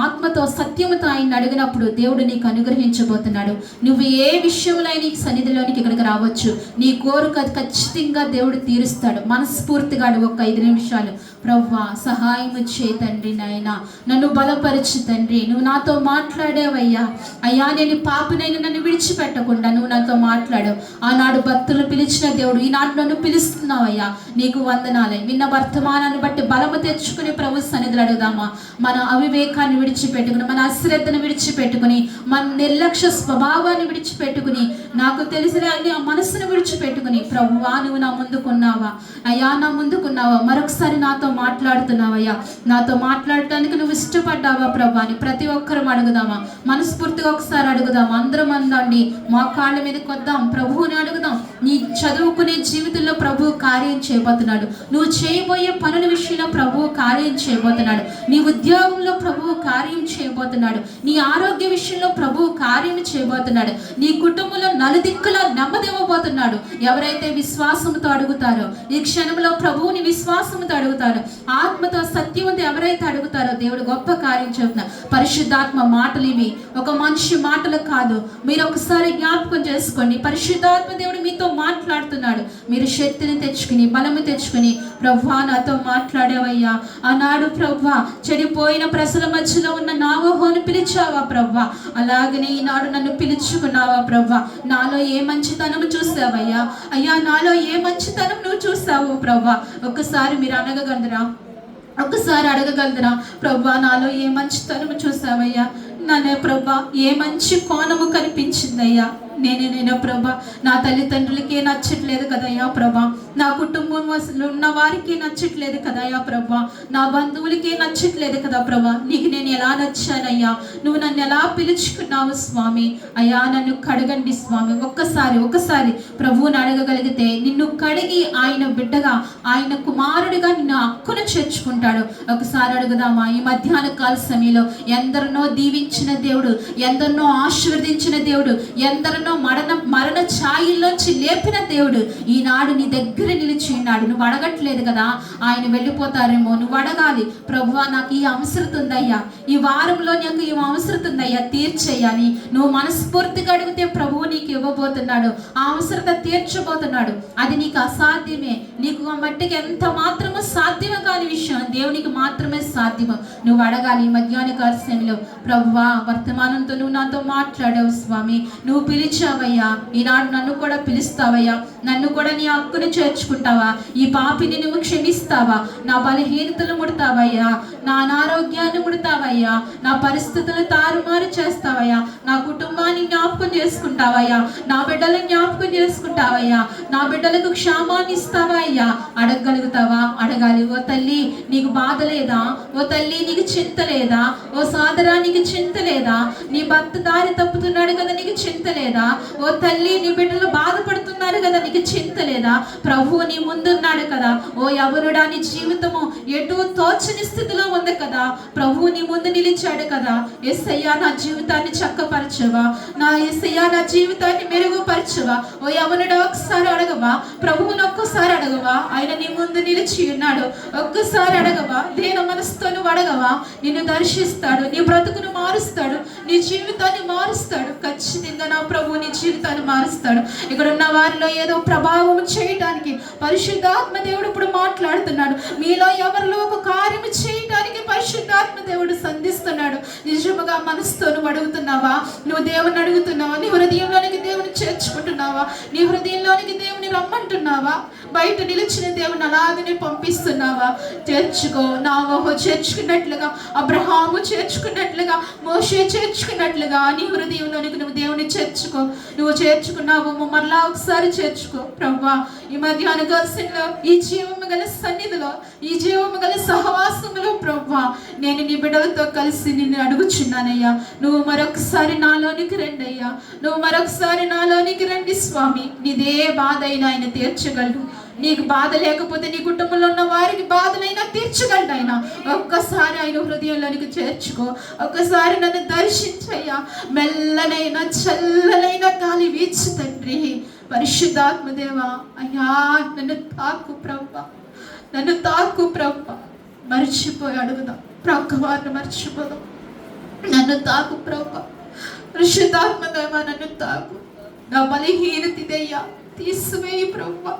ఆత్మతో సత్యముతో ఆయన అడిగినప్పుడు దేవుడు నీకు అనుగ్రహించబోతున్నాడు. నువ్వు ఏ విషయంలో నీ సన్నిధిలోనికి ఇక్కడికి రావచ్చు, నీ కోరిక ఖచ్చితంగా దేవుడు తీరుస్తాడు. మనస్ఫూర్తిగా ఒక 5 నిమిషాలు ప్రవ్వా సహాయము చేయి తండ్రి, నాయన నన్ను బలపరిచి తండ్రి, నువ్వు నాతో మాట్లాడావయ్యా. అయ్యా నేను పాపినైనా నన్ను విడిచిపెట్టకుండా నువ్వు నాతో మాట్లాడావు. ఆనాడు భక్తులు పిలిచిన దేవుడు ఈనాడు నన్ను పిలుస్తున్నావయ్యా, నీకు వందనాలే. విన్న వర్తమానాన్ని బట్టి బలము తెచ్చుకుని ప్రభు సన్నిధులు అడుగుదామా. మన అవివేకాన్ని విడిచిపెట్టుకుని, మన అశ్రద్ధను విడిచిపెట్టుకుని, మన నిర్లక్ష్య స్వభావాన్ని విడిచిపెట్టుకుని, నాకు తెలిసిన ఆ మనసును విడిచిపెట్టుకుని, ప్రభువా నువ్వు నా ముందుకున్నావా అయ్యా, నా ముందుకున్నావా, మరొకసారి నాతో మాట్లాడుతున్నావయ్యా, నాతో మాట్లాడటానికి నువ్వు ఇష్టపడ్డావా ప్రభా అని ప్రతి ఒక్కరం అడుగుదామా. మనస్ఫూర్తిగా ఒకసారి అడుగుదాం. అందరం అందండి, మా కాళ్ళ మీదకి వద్దాం, ప్రభువుని అడుగుదాం. నీ చదువుకునే జీవితంలో ప్రభు కార్యం చేయబోతున్నాడు. నువ్వు చేయబోయే పనుల విషయంలో ప్రభువు కార్యం చేయబోతున్నాడు. నీ ఉద్యోగంలో ప్రభువు కార్యం చేయబోతున్నాడు. నీ ఆరోగ్య విషయంలో ప్రభువు కార్యం చేయబోతున్నాడు. నీ కుటుంబంలో నలుదిక్కులా నెమ్మది ఇవ్వబోతున్నాడు. ఎవరైతే విశ్వాసంతో అడుగుతారో, ఈ క్షణంలో ప్రభువుని విశ్వాసంతో అడుగుతారో, ఆత్మతో సత్యంతో ఎవరైతే అడుగుతారో దేవుడు గొప్ప కార్యం చేస్తున్నారు. పరిశుద్ధాత్మ మాటలు ఇవి ఒక మనిషి మాటలు కాదు. మీరు ఒకసారి జ్ఞాపకం చేసుకోండి, పరిశుద్ధాత్మ దేవుడు మీతో మాట్లాడుతున్నాడు. మీరు శక్తిని తెచ్చుకుని, బలము తెచ్చుకుని, ప్రభువా నాతో మాట్లాడేవయ్యా. ఆనాడు ప్రభువా చెడిపోయిన ప్రజల మధ్యలో ఉన్న నావోహోను పిలిచావా ప్రభువా, అలాగనే ఈనాడు నన్ను పిలుచుకున్నావా ప్రభువా. నాలో ఏ మంచితనము చూసావయ్యా, అయ్యా నాలో ఏ మంచితనం నువ్వు చూసావు ప్రభువా. ఒక్కసారి మీరు అనగగలరా, ఒక్కసారి అడగగలరా, ప్రభువా నాలో ఏ మంచితనము చూసావయ్యా, నన్ను ప్రభా ఏ మంచి కోణము కనిపించిందయ్యా. నేనేనైనా ప్రభా నా తల్లిదండ్రులకే నచ్చట్లేదు కదయ్యా ప్రభా, నా కుటుంబం ఉన్న వారికి నచ్చట్లేదు కదయ్యా ప్రభా, నా బంధువులకే నచ్చట్లేదు కదా ప్రభా. నీకు నేను ఎలా నచ్చానయ్యా, నువ్వు నన్ను ఎలా పిలుచుకున్నావు స్వామి. అయ్యా నన్ను కడగండి స్వామి. ఒక్కసారి ప్రభువుని అడగగలిగితే నిన్ను కడిగి ఆయన బిడ్డగా, ఆయన కుమారుడిగా నిన్ను హక్కును చేర్చుకుంటాడు. ఒకసారి అడుగుదామా. ఈ మధ్యాహ్న కాల సమయంలో ఎందరినో దీవించిన దేవుడు, ఎందరినో ఆశీర్వదించిన దేవుడు, ఎందరినో మరణ ఛాయిల్లోంచి లేపిన దేవుడు ఈనాడు నీ దగ్గర నిలిచి ఉన్నాడు. నువ్వు అడగట్లేదు కదా, ఆయన వెళ్ళిపోతారేమో, నువ్వు అడగాలి. ప్రభువా నాకు ఈ అవసరత ఉందయ్యా, ఈ వారంలో నాకు ఈ అవసరత ఉందయ్యా, తీర్చేయాలి. నువ్వు మనస్ఫూర్తిగా అడిగితే ప్రభువు నీకు ఇవ్వబోతున్నాడు, ఆ అవసరత తీర్చబోతున్నాడు. అది నీకు అసాధ్యమే, నీకు మట్టికి ఎంత మాత్రమో సాధ్యమే కాని విషయం దేవునికి మాత్రమే సాధ్యము. నువ్వు అడగాలి. ఈ మధ్యాహ్న కాల సమయంలో ప్రభువా వర్తమానంతో నువ్వు నాతో మాట్లాడావు స్వామి, నువ్వు పిలిచావయ్యా, ఈనాడు నన్ను కూడా పిలుస్తావయ్యా, నన్ను కూడా నీ హక్కును చేర్చుకుంటావా, ఈ పాపిని నువ్వు క్షమిస్తావా, నా బలహీనతలు ముడతావయ్యా, నా అనారోగ్యాన్ని ముడతావయ్యా, నా పరిస్థితులు తారుమారు చేస్తావయ్యా, నా కుటుంబాన్ని జ్ఞాపకం చేసుకుంటావయ్యా, నా బిడ్డలను జ్ఞాపకం చేసుకుంటావయ్యా, నా బిడ్డలకు క్షేమాన్ని ఇస్తావయ్యా. అడగగలుగుతావా? అడగాలి. ఓ తల్లి నీకు బాధ లేదా? ఓ తల్లి నీకు చింత లేదా? ఓ సోదరా నీకు చింత లేదా? నీ భర్త దారి తప్పుతున్నాడు కదా, నీకు చింత లేదా? ఓ తల్లి నీ బిడ్డలు బాధపడుతున్నారు కదా, నీకు చింత లేదా? ప్రభువు నీ ముందున్నాడు కదా. ఓ ఎవరుడా నీ జీవితము ఎటు తోచని స్థితిలో ఉంది కదా, ప్రభువు నీ ముందు నిలిచాడు కదా. యేసయ్యా నా జీవితాన్ని చక్కపరచవా, నా యేసయ్యా నా జీవితాన్ని మెరుగుపరచవా. ఓ ఎవరుడా ఒకసారి అడగవా, ప్రభువుని ఒక్కసారి అడగవా. ఆయన నీ ముందు నిలిచి ఉన్నాడు. ఒక్కసారి అడగవా, దేని మనసుతో నువ్వు అడగవా. నిన్ను దర్శిస్తాడు, నీ బ్రతుకును మారుస్తాడు, నీ జీవితాన్ని మారుస్తాడు. ఖచ్చితంగా నా ప్రభు నీ జీవితాన్ని మారుస్తాడు. ఇక్కడ ఉన్న వారిలో ఏదో ప్రభావం చేయటానికి పరిశుద్ధాత్మ దేవుడు ఇప్పుడు మాట్లాడుతున్నాడు. మీలో ఎవరిలో ఒక కార్యం చేయటానికి పరిశుద్ధాత్మ దేవుడు సంధిస్తున్నాడు. నిజముగా మనసుతో నువ్వు అడుగుతున్నావా? నువ్వు దేవుని అడుగుతున్నావా? నీ హృదయంలోనికి దేవుని చేర్చుకుంటున్నావా? నీ హృదయంలోనికి దేవుని రమ్మంటున్నావా? బయట నిలిచిన దేవుని అలాగనే పంపిస్తున్నావా? చేర్చుకో. నావోహో చేర్చుకున్నట్లుగా, అబ్రహాము చేర్చుకున్నట్లుగా, మోషే చేర్చుకున్నట్లుగా నీ హృదయంలోనికి నువ్వు దేవుని చేర్చుకో. నువ్వు చేర్చుకున్నావు, మరలా ఒకసారి చేర్చుకో. ప్రభువా ఈ మధ్యాహ్న కాలంలో ఈ జీవము గల సన్నిధిలో, ఈ జీవము గల సహవాసములో ప్రభువా నేను నీ బిడ్డలతో కలిసి నిన్ను అడుగుచున్నానయ్యా. నువ్వు మరొకసారి నాలోనికి రండి అయ్యా, నువ్వు మరొకసారి నాలోనికి రండి స్వామి. నీదే బాధ అయినా ఆయన తీర్చగలడు. నీకు బాధ లేకపోతే నీ కుటుంబంలో ఉన్న వారికి బాధనైనా తీర్చగలడు ఆయన. ఒక్కసారి ఆయన హృదయంలోనికి చేర్చుకో. ఒక్కసారి నన్ను దర్శించయ్యా. మెల్లనైనా చల్లనైనా గాలి వీచు తండ్రి. పరిశుద్ధాత్మదేవా అయ్యా నన్ను తాకు ప్రభువా, నన్ను తాకు ప్రభు. మర్చిపోయి అడుగుదాం, ప్రక్క వారిని మర్చిపోదాం. నన్ను తాకు ప్రభు, పరిశుద్ధాత్మ దేవ నన్ను తాకు. నా బలహీనత ఇదయ్యా, తీసివేయి ప్రభు.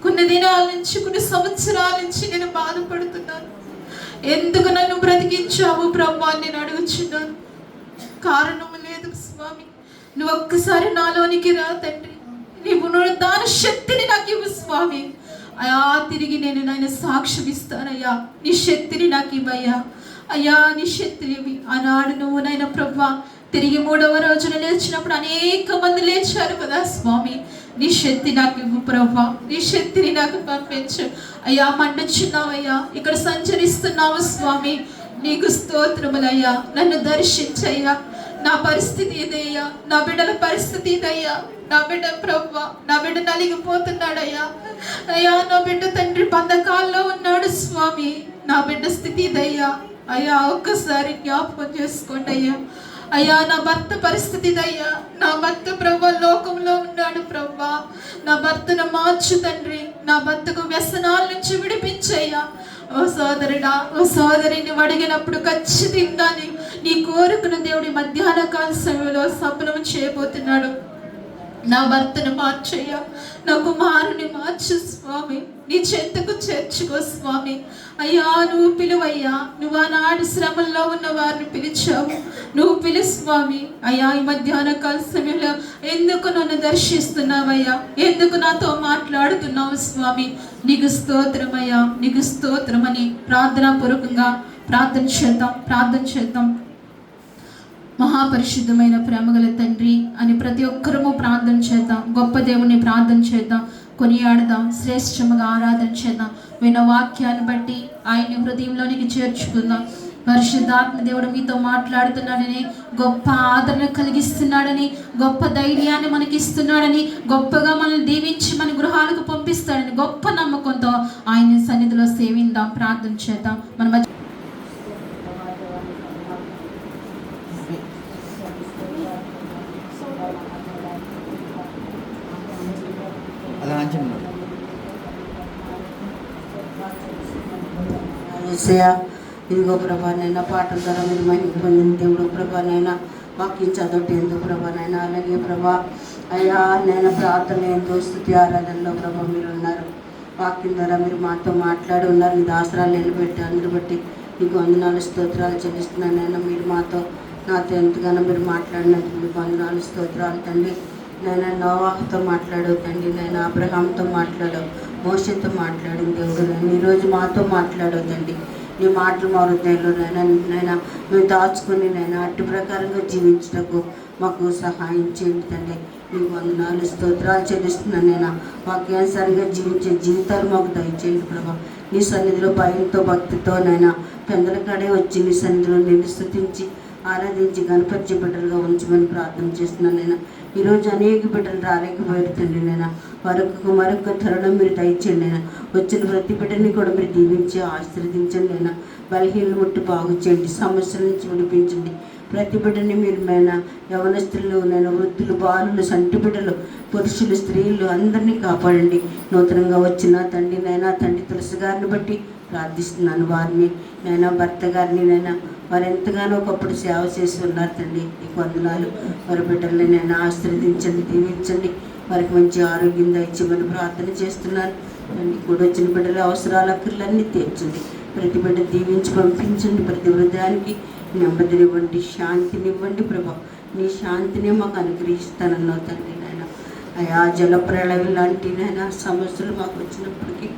కొన్ని దినాల నుంచి, కొన్ని సంవత్సరాల నుంచి నేను బాధపడుతున్నాను. ఎందుకు నన్ను బ్రతికించావు ప్రభు అని నేను అడుగుచున్నాను. కారణము లేదు స్వామి. నువ్వు ఒక్కసారి నాలోనికి రా తండ్రి. నీవు పునరుద్ధాన శక్తిని నాకు ఇవ్వు స్వామి. అయ్యా, తిరిగి నేను నాయన సాక్ష్యం ఇస్తానయ్యా. నీ శక్తిని నాకు ఇవ్వయ్యా. అయ్యా, నీ శక్తిని ఆనాడు నువ్వు నాయన ప్రభు తిరిగి 3వ రోజున లేచినప్పుడు అనేక మంది లేచారు కదా స్వామి. నీ శక్తి నాకు ఇవ్వు ప్రభా. నీ శక్తిని నాకు పంపించు అయ్యా. మండుచున్నావయ్యా, ఇక్కడ సంచరిస్తున్నావు స్వామి. నీకు స్తోత్రములయ్యా. నన్ను దర్శించయ్యా. నా పరిస్థితి ఇదయ్యా, నా బిడ్డల పరిస్థితి ఇదయ్యా. నా బిడ్డ ప్రభా, నా బిడ్డ నలిగిపోతున్నాడయ్యా. అయ్యా, నా బిడ్డ తండ్రి బంధకాల్లో ఉన్నాడు స్వామి. నా బిడ్డ స్థితి ఇదయ్యా. అయ్యా, ఒక్కసారి జ్ఞాపకం చేసుకోండి అయ్యా. అయ్యా, నా భర్త పరిస్థితి ఇదయ్యా. నా భర్త ప్రభా లోకంలో ఉన్నాడు ప్రభా. నా భర్తను మార్చు తండ్రి. నా భర్తకు వ్యసనాల నుంచి విడిపించయ్యా. ఓ సోదరుడా, ఓ సోదరి, నువ్వు అడిగినప్పుడు ఖచ్చితంగా నీ కోరికను దేవుడి మధ్యాహ్న కాల సమయంలో సఫలం చేయబోతున్నాడు. నా భర్తను మార్చయ్యా. నా కుమారుని మార్చు స్వామి. నీ చెంతకు చేర్చుకో స్వామి. అయ్యా, నువ్వు పిలువయ్యా. నువ్వు ఆనాడు శ్రమల్లో ఉన్న వారిని పిలిచావు. నువ్వు పిలు స్వామి. అయ్యా, ఈ మధ్యాహ్న కాల సమయంలో ఎందుకు నన్ను దర్శిస్తున్నావయ్యా? ఎందుకు నాతో మాట్లాడుతున్నావు స్వామి? నీకు స్తోత్రమయ్యా, నీకు స్తోత్రమని ప్రార్థనా పూర్వకంగా ప్రార్థన చేద్దాం. మహాపరిశుద్ధమైన ప్రేమగల తండ్రి అని ప్రతి ఒక్కరము ప్రార్థన చేద్దాం. గొప్ప దేవుని ప్రార్థన చేద్దాం, కొనియాడదాం, శ్రేష్టముగా ఆరాధన చేద్దాం. విన్న వాక్యాన్ని బట్టి ఆయన్ని హృదయంలోనికి చేర్చుకుందాం. పరిశుద్ధాత్మ దేవుడు మీతో మాట్లాడుతున్నాడని, గొప్ప ఆదరణ కలిగిస్తున్నాడని, గొప్ప ధైర్యాన్ని మనకి ఇస్తున్నాడని, గొప్పగా మనల్ని దీవించి మన గృహాలకు పంపిస్తాడని గొప్ప నమ్మకంతో ఆయన సన్నిధిలో సేవిందాం, ప్రార్థన చేద్దాం. మన ఇదిగో ప్రభానైనా పాటల ద్వారా మీరు మహిమ పొందిన దేవుడు ప్రభానైనా వాక్యం చదవటం ఎందుకు ప్రభానైనా, అలాగే ప్రభా అయ్యా నేను ప్రార్థన ఎంతో స్తుతి ఆరాధనలో ప్రభా మీరు ఉన్నారు. వాక్యం ద్వారా మీరు మాతో మాట్లాడి ఉన్నారు. మీ దాసరాలు నిలబెట్టి అందరూ బట్టి మీకు వందనాలు స్తోత్రాలు చెల్లిస్తున్నాను. నేను మీరు నాతో ఎంతగానో మీరు మాట్లాడినందుకు మీకు వందనాలు స్తోత్రాలు తండ్రి. నేను నోవాహుతో మాట్లాడవు తండ్రి, నేను అబ్రహాంతో మాట్లాడవు, మోషతో మాట్లాడిన దేవుడు నేను ఈరోజు మాతో మాట్లాడవు తండ్రి. నీ మాటలు మా హృదయంలో నైనా మేము దాచుకొని నైనా అట్టి ప్రకారంగా జీవించటకు మాకు సహాయం చేయండి తండ్రి. మీకు వందనాలు స్తోత్రాలు చెల్లిస్తున్నాను. నేను వాక్యానుసారంగా జీవించే జీవితాలు మాకు దయచేయండి ప్రభా. నీ సన్నిధిలో భయంతో భక్తితో నైనా పెందల కాడే వచ్చి నీ సన్నిధిలో నిన్ను స్తుతించి ఆరాధించి గణపతి బిడ్డలుగా ఉంచమని ప్రార్థన చేస్తున్నాను. నేను ఈరోజు అనేక బిడ్డలు రాలేకపోయారు తండ్రి. నేను మరొక తరుణం మీరు దయచేయండి. నేను వచ్చిన ప్రతి బిడ్డని కూడా మీరు దీవించి ఆశీర్వదించండి. నేను బలహీనలు ముట్టి బాగు చేయండి, సమస్యల నుంచి విడిపించండి. ప్రతి బిడ్డని మీరు యవనస్తులు, నేను వృద్ధులు, బాలులు, సంటి బిడ్డలు, పురుషులు, స్త్రీలు అందరినీ కాపాడండి. నూతనంగా వచ్చిన తండ్రి తులసి గారిని బట్టి ప్రార్థిస్తున్నాను. వారిని భర్త గారిని వారు ఎంతగానో ఒకప్పుడు సేవ చేసి ఉన్నారు తండ్రి. నీకు వందనాలు. వారి బిడ్డల్ని ఆశీర్వదించండి, దీవించండి. వారికి మంచి ఆరోగ్యం దయచేయమని ప్రార్థన చేస్తున్నాను తండ్రి. కూడా వచ్చిన బిడ్డల అవసరాల అక్కర్లన్నీ తీర్చండి. ప్రతి బిడ్డ దీవించి పంపించండి. ప్రతి హృదయానికి నెమ్మదినివ్వండి, శాంతినివ్వండి ప్రభా. నీ శాంతిని మాకు అనుగ్రహిస్తానన్నావు తండ్రి. అయా జలప్రళయం లాంటి సమస్యలు మాకు వచ్చినప్పటికీ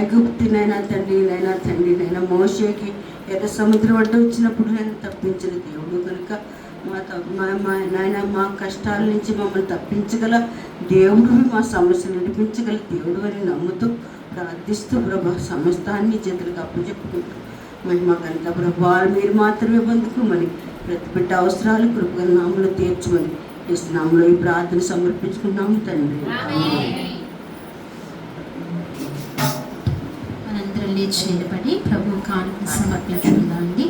ఐగుప్తినైనా తండ్రి మోషేకి ఎర్ర సముద్రం అడ్డు వచ్చినప్పుడు నేను తప్పించిన దేవుడు కనుక మా కష్టాల నుంచి మమ్మల్ని తప్పించగల దేవుడు, మా సమస్యలు నడిపించగల దేవుడు అని నమ్ముతూ ప్రార్థిస్తూ ప్రభా సమస్తాన్ని చేతులకు అప్పచెప్పుకుంటూ మహిమ కనుక ప్రభా మీరు మాత్రమే పొందుకోమని ప్రతి బిడ్డ అవసరాలు కృపగల నామములో తీర్చమని నామములో ఈ ప్రార్థన సమర్పించుకున్నాము తండ్రి. లేచి నిలబడి ప్రభు కానుకలు సమర్పించుకుందామండి.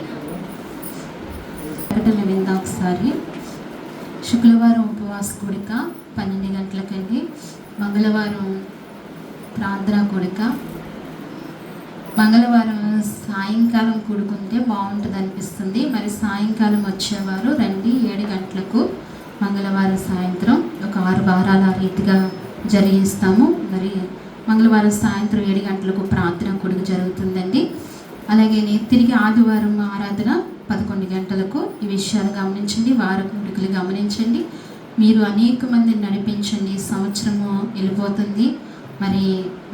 ప్రకటన విందా ఒకసారి. శుక్రవారం ఉపవాస కూడిక 12 గంటలకండి. మంగళవారం ప్రార్థన కూడిక మంగళవారం సాయంకాలం కూడుకుంటే బాగుంటుంది అనిపిస్తుంది. మరి సాయంకాలం వచ్చేవారు రండి, 7 గంటలకు మంగళవారం సాయంత్రం ఒక 6 వారాల రీతిగా జరిగిస్తాము. మరి మంగళవారం సాయంత్రం 7 గంటలకు ప్రార్థన కూడిక జరుగుతుందండి. అలాగే తిరిగి ఆదివారం ఆరాధన 11 గంటలకు. ఈ విషయాలు గమనించండి, వార కూడికలు గమనించండి. మీరు అనేక మందిని నడిపించండి. సంవత్సరము వెళ్ళిపోతుంది, మరి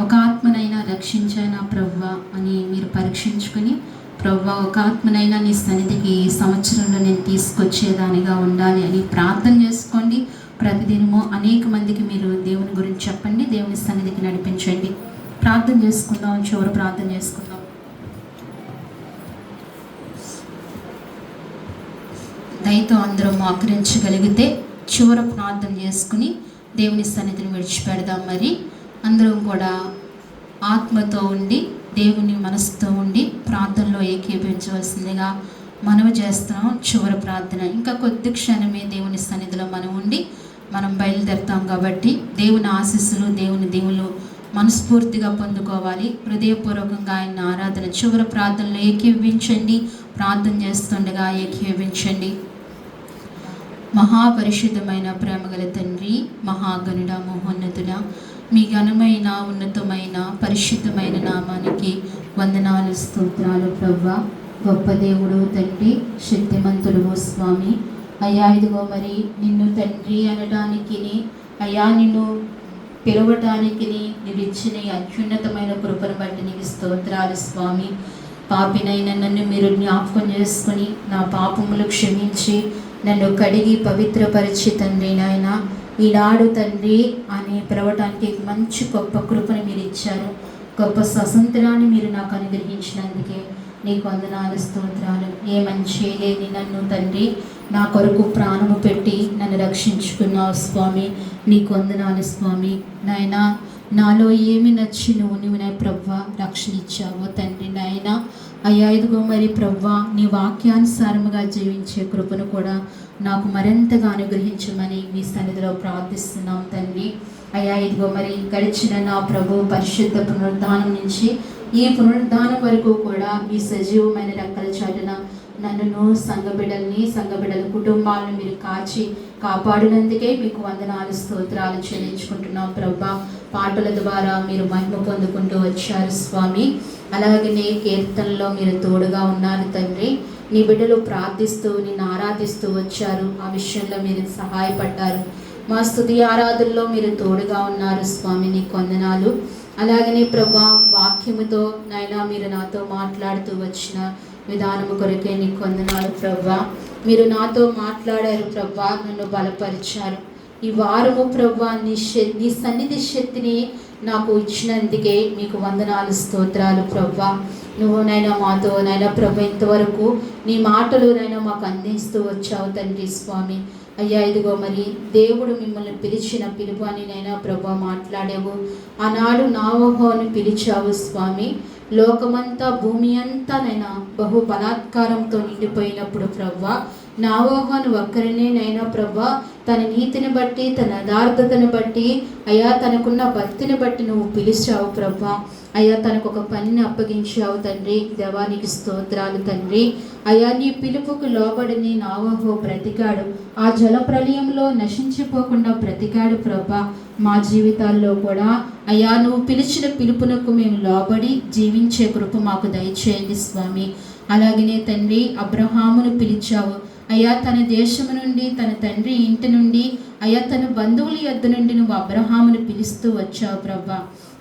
ఒక ఆత్మనైనా రక్షించైనా ప్రభువా అని మీరు పరీక్షించుకొని, ప్రభువా ఒక ఆత్మనైనా నీ సన్నిధికి ఈ సంవత్సరంలో నేను తీసుకొచ్చేదానిగా ఉండాలి అని ప్రార్థన చేసుకోండి. ప్రతిదినము అనేక మందికి మీరు దేవుని గురించి చెప్పండి, దేవుని సన్నిధికి నడిపించండి. ప్రార్థన చేసుకుందాం, చివరి ప్రార్థన చేసుకుందాం. దయతో అందరం మోకరించగలిగితే చివరి ప్రార్థన చేసుకుని దేవుని సన్నిధిని విడిచిపెడదాం. మరి అందరం కూడా ఆత్మతో ఉండి దేవుని మనసుతో ఉండి ప్రార్థనలో ఏకీభవించవలసిందిగా మనవి చేస్తున్నాం. చివరి ప్రార్థన ఇంకా కొద్ది క్షణమే దేవుని సన్నిధిలో మనం బయలుదేరుతాం. కాబట్టి దేవుని ఆశీస్సులు, దేవుని దీవులు మనస్ఫూర్తిగా పొందుకోవాలి. హృదయపూర్వకంగా ఆయన ఆరాధన చివరి ప్రార్థనలో ఏకీభవించండి. ప్రార్థన చేస్తుండగా ఏకీభవించండి. మహాపరిశుద్ధమైన ప్రేమగల తండ్రి, మహాగణుడ, మహోన్నతుడ, మీ ఘనమైన ఉన్నతమైన పరిశుద్ధమైన నామానికి వందనాలు, స్తోత్రాలు ప్రభువా. గొప్ప దేవుడు తండ్రి, శక్తిమంతుడు స్వామి. అయ్యా ఇదిగో మరి నిన్ను తండ్రి అనడానికి, అయ్యా నిన్ను పిలవటానికి నీవు ఇచ్చిన అత్యున్నతమైన కృపను బట్టి నీకు స్తోత్రాలు స్వామి. పాపినైనా నన్ను మీరు జ్ఞాపకం చేసుకొని నా పాపములు క్షమించి నన్ను కడిగి పవిత్రపరిచి తండ్రి నాయన ఈనాడు తండ్రి అని పిలవటానికి మంచి గొప్ప కృపను మీరు ఇచ్చారు. గొప్ప స్వతంత్రాన్ని మీరు నాకు అనుగ్రహించినందుకే నీకు వందనాలు, స్తోత్రాలు. ఏ మంచి లేని నన్ను తండ్రి నా కొరకు ప్రాణము పెట్టి నన్ను రక్షించుకున్నావు స్వామి. నీకు వందనాలు స్వామి. నాయన నాలో ఏమి నచ్చి నువ్వు నా ప్రభువా రక్షణ ఇచ్చావో తండ్రి నాయన. అయ్యా ఇదిగో మరి ప్రభువా నీ వాక్యానుసారముగా జీవించే కృపను కూడా నాకు మరింతగా అనుగ్రహించమని మీ సన్నిధిలో ప్రార్థిస్తున్నాం తండ్రి. అయ్యా ఇదిగో మరి గడిచిన నా ప్రభు పరిశుద్ధ పునరుద్ధానం నుంచి ఈ పునరుద్ధానం వరకు కూడా మీ సజీవమైన రెక్కల చాటున నన్ను సంఘబిడ్డల కుటుంబాలను మీరు కాపాడినందుకే మీకు వందనాలు, స్తోత్రాలు చెల్లించుకుంటున్నాం ప్రభా. పాటల ద్వారా మీరు మహిమ పొందుకుంటూ వచ్చారు స్వామి. అలాగనే కీర్తనలో మీరు తోడుగా ఉన్నారు తండ్రి. నీ బిడ్డలు ప్రార్థిస్తూ నిన్ను ఆరాధిస్తూ వచ్చారు, ఆ విషయంలో మీరు సహాయపడ్డారు. మా స్తుతి ఆరాధనలో మీరు తోడుగా ఉన్నారు స్వామి, నీకు వందనాలు. అలాగనే ప్రభా వాక్యముతో నాయనా మీరు నాతో మాట్లాడుతూ వచ్చిన విధానము కొరకే నీకు వందనాలు ప్రభా. మీరు నాతో మాట్లాడారు ప్రభా, నన్ను బలపరిచారు. ఈ వారము ప్రభా నీ సన్నిధి శక్తిని నాకు ఇచ్చినందుకే మీకు వందనాలు, స్తోత్రాలు ప్రభా. నువ్వు నైనా మాతో నైనా ప్రభా ఇంతవరకు నీ మాటలు నైనా మాకు అందిస్తూ వచ్చావు తండ్రి స్వామి. అయ్యా ఇదిగో మరి దేవుడు మిమ్మల్ని పిలిచిన పిలుపు అని నైనా ప్రభా మాట్లాడావు. ఆనాడు నోవహును పిలిచావు స్వామి. లోకమంతా భూమి అంతా నైనా బహు బలాత్కారంతో నిండిపోయినప్పుడు ప్రభా నోవహును ఒక్కరినే నైనా ప్రభా తన నీతిని బట్టి తన యథార్థతను బట్టి అయ్యా తనకున్న భక్తిని బట్టి నువ్వు పిలిచావు ప్రభా. అయ్యా తనకు ఒక పనిని అప్పగించావు తండ్రి. దేవానికి స్తోత్రాలు తండ్రి. అయ్యా నీ పిలుపుకు లోబడిని నోవహు బ్రతికాడు. ఆ జలప్రలయంలో నశించిపోకుండా బ్రతికాడు ప్రభా. మా జీవితాల్లో కూడా అయ్యా నువ్వు పిలిచిన పిలుపునకు మేము లోబడి జీవించే కృప మాకు దయచేయండి స్వామి. అలాగనే తండ్రి అబ్రహామును పిలిచావు. అయ్యా తన దేశము నుండి తన తండ్రి ఇంటి నుండి అయ్యా తన బంధువుల యొద్ద నుండి నువ్వు అబ్రహామును పిలుస్తూ వచ్చావు ప్రభా.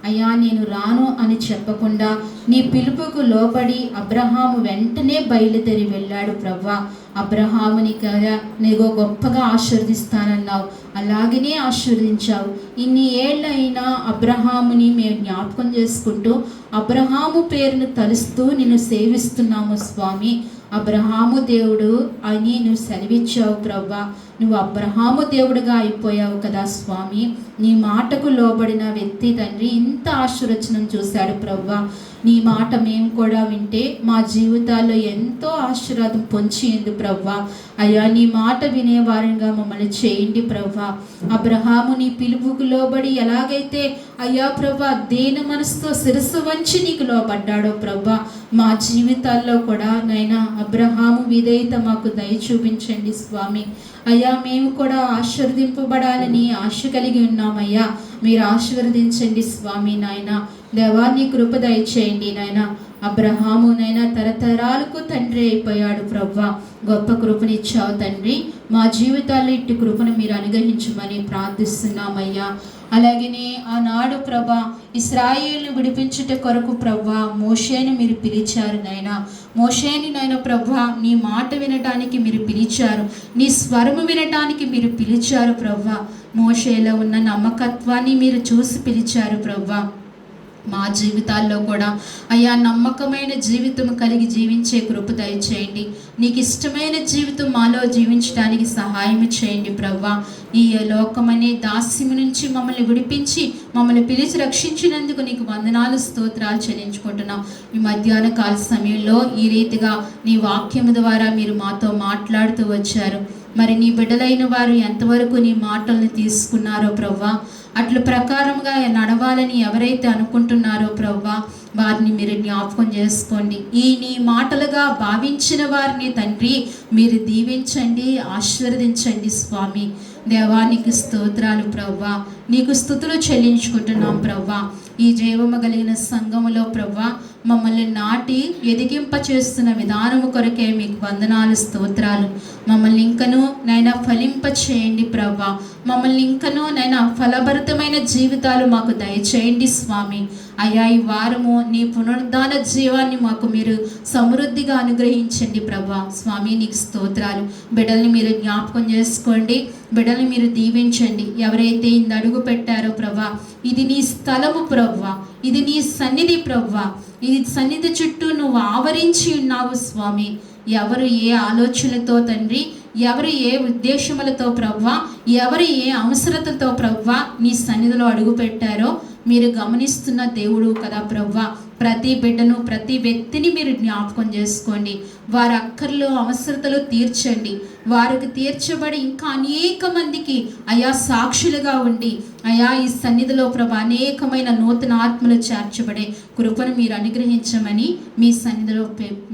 అయ్యా నేను రాను అని చెప్పకుండా నీ పిలుపుకు లోబడి అబ్రహాము వెంటనే బయలుదేరి వెళ్ళాడు ప్రభా. అబ్రహాముని కదా నీకు గొప్పగా ఆశీర్దిస్తానన్నావు, అలాగనే ఆశీర్దించావు. ఇన్ని ఏళ్ళైనా అబ్రహాముని మేము జ్ఞాపకం చేసుకుంటూ అబ్రహాము పేరును తలుస్తూ నిన్ను సేవిస్తున్నాము స్వామి. అబ్రహాము దేవుడు అని నువ్వు సెలవిచ్చావు ప్రభా. నువ్వు అబ్రహాము దేవుడిగా అయిపోయావు కదా స్వామి. నీ మాటకు లోబడిన వ్యక్తి తండ్రి ఇంత ఆశీర్వచనం చూశాడు ప్రభువా. నీ మాట మేము కూడా వింటే మా జీవితాల్లో ఎంతో ఆశీర్వాదం పొంచింది ప్రభువా. అయ్యా, నీ మాట వినేవారంగా మమ్మల్ని చేయండి ప్రభువా. అబ్రహాము నీ పిలుపుకు లోబడి ఎలాగైతే అయ్యా ప్రభువా దేని మనసుతో శిరస్సు వంచి నీకు లోబడ్డాడో ప్రభువా, మా జీవితాల్లో కూడా నైనా అబ్రహాము విధేయత మాకు దయ చూపించండి స్వామి. అయ్యా, మేము కూడా ఆశీర్వదింపబడాలని ఆశ కలిగి ఉన్నామయ్యా. మీరు ఆశీర్వదించండి స్వామి. నాయన దేవాన్ని కృప దయచేయండి నాయన. అబ్రహాము నైనా తరతరాలకు తండ్రి అయిపోయాడు ప్రభువా. గొప్ప కృపనిచ్చావు తండ్రి. మా జీవితాల్లో ఇట్టి కృపను మీరు అనుగ్రహించమని ప్రార్థిస్తున్నామయ్యా. అలాగనే ఆనాడు ప్రభా ఇశ్రాయేలును విడిపించుట కొరకు ప్రభా మోషేని మీరు పిలిచారు నాయన. మోషేని నాయన ప్రభా నీ మాట వినటానికి మీరు పిలిచారు, నీ స్వరము వినటానికి మీరు పిలిచారు ప్రభా. మోషేలో ఉన్న నమ్మకత్వాన్ని మీరు చూసి పిలిచారు ప్రభా. మా జీవితాల్లో కూడా అయ్యా నమ్మకమైన జీవితం కలిగి జీవించే కృప దయచేయండి. నీకు ఇష్టమైన జీవితం మాలో జీవించడానికి సహాయం చేయండి ప్రభా. ఈ లోకమనే దాస్యము నుంచి మమ్మల్ని విడిపించి మమ్మల్ని పిలిచి రక్షించినందుకు నీకు వందనాలు స్తోత్రాలు చెల్లించుకుంటున్నాం. ఈ మధ్యాహ్న కాల సమయంలో ఈ రీతిగా నీ వాక్యము ద్వారా మీరు మాతో మాట్లాడుతూ వచ్చారు. మరి నీ బిడ్డలైన వారు ఎంతవరకు నీ మాటల్ని తీసుకున్నారో ప్రవ్వా, అట్ల ప్రకారంగా నడవాలని ఎవరైతే అనుకుంటున్నారో ప్రవ్వా వారిని మీరు జ్ఞాపకం చేసుకోండి. ఈ నీ మాటలుగా భావించిన వారిని తండ్రి మీరు దీవించండి, ఆశీర్వదించండి స్వామి. దేవానికి స్తోత్రాలు ప్రవ్వా, నీకు స్తుతులు చెల్లించుకుంటున్నాం ప్రవ్వా. ఈ జీవము కలిగిన సంఘములో ప్రవ్వా మమ్మల్ని నాటి ఎదిగింప చేస్తున్న విధానము కొరకే మీకు వందనాలు స్తోత్రాలు. మమ్మల్ని ఇంకనూ నైనా ఫలింప చేయండి ప్రవ్వా. మమ్మల్ని ఇంకనూ నైనా ఫలభరితమైన జీవితాలు మాకు దయచేయండి స్వామి. అయ్యా, ఈ వారము నీ పునరుద్ధాన జీవాన్ని మాకు మీరు సమృద్ధిగా అనుగ్రహించండి ప్రభా. స్వామి నీకు స్తోత్రాలు. బిడ్డల్ని మీరు జ్ఞాపకం చేసుకోండి, బిడ్డల్ని మీరు దీవించండి. ఎవరైతే ఇంత అడుగు పెట్టారో ప్రభా, ఇది నీ స్థలము ప్రవ్వా, ఇది నీ సన్నిధి ప్రవ్వా, ఇది సన్నిధి చుట్టూ నువ్వు ఆవరించి ఉన్నావు స్వామి. ఎవరు ఏ ఆలోచనలతో తండ్రి, ఎవరు ఏ ఉద్దేశములతో ప్రవ్వా, ఎవరు ఏ అవసరతతో ప్రవ్వా నీ సన్నిధిలో అడుగు పెట్టారో మీరు గమనిస్తున్న దేవుడు కదా ప్రవ్వా. ప్రతి బిడ్డను ప్రతి వ్యక్తిని మీరు జ్ఞాపకం చేసుకోండి. వారి అక్కర్లు అవసరతలు తీర్చండి. వారికి తీర్చబడి ఇంకా అనేక మందికి అయా సాక్షులుగా ఉండి అయా ఈ సన్నిధిలో ప్రభా అనేకమైన నూతన ఆత్మలు చేర్చబడే కృపను మీరు అనుగ్రహించమని మీ సన్నిధిలో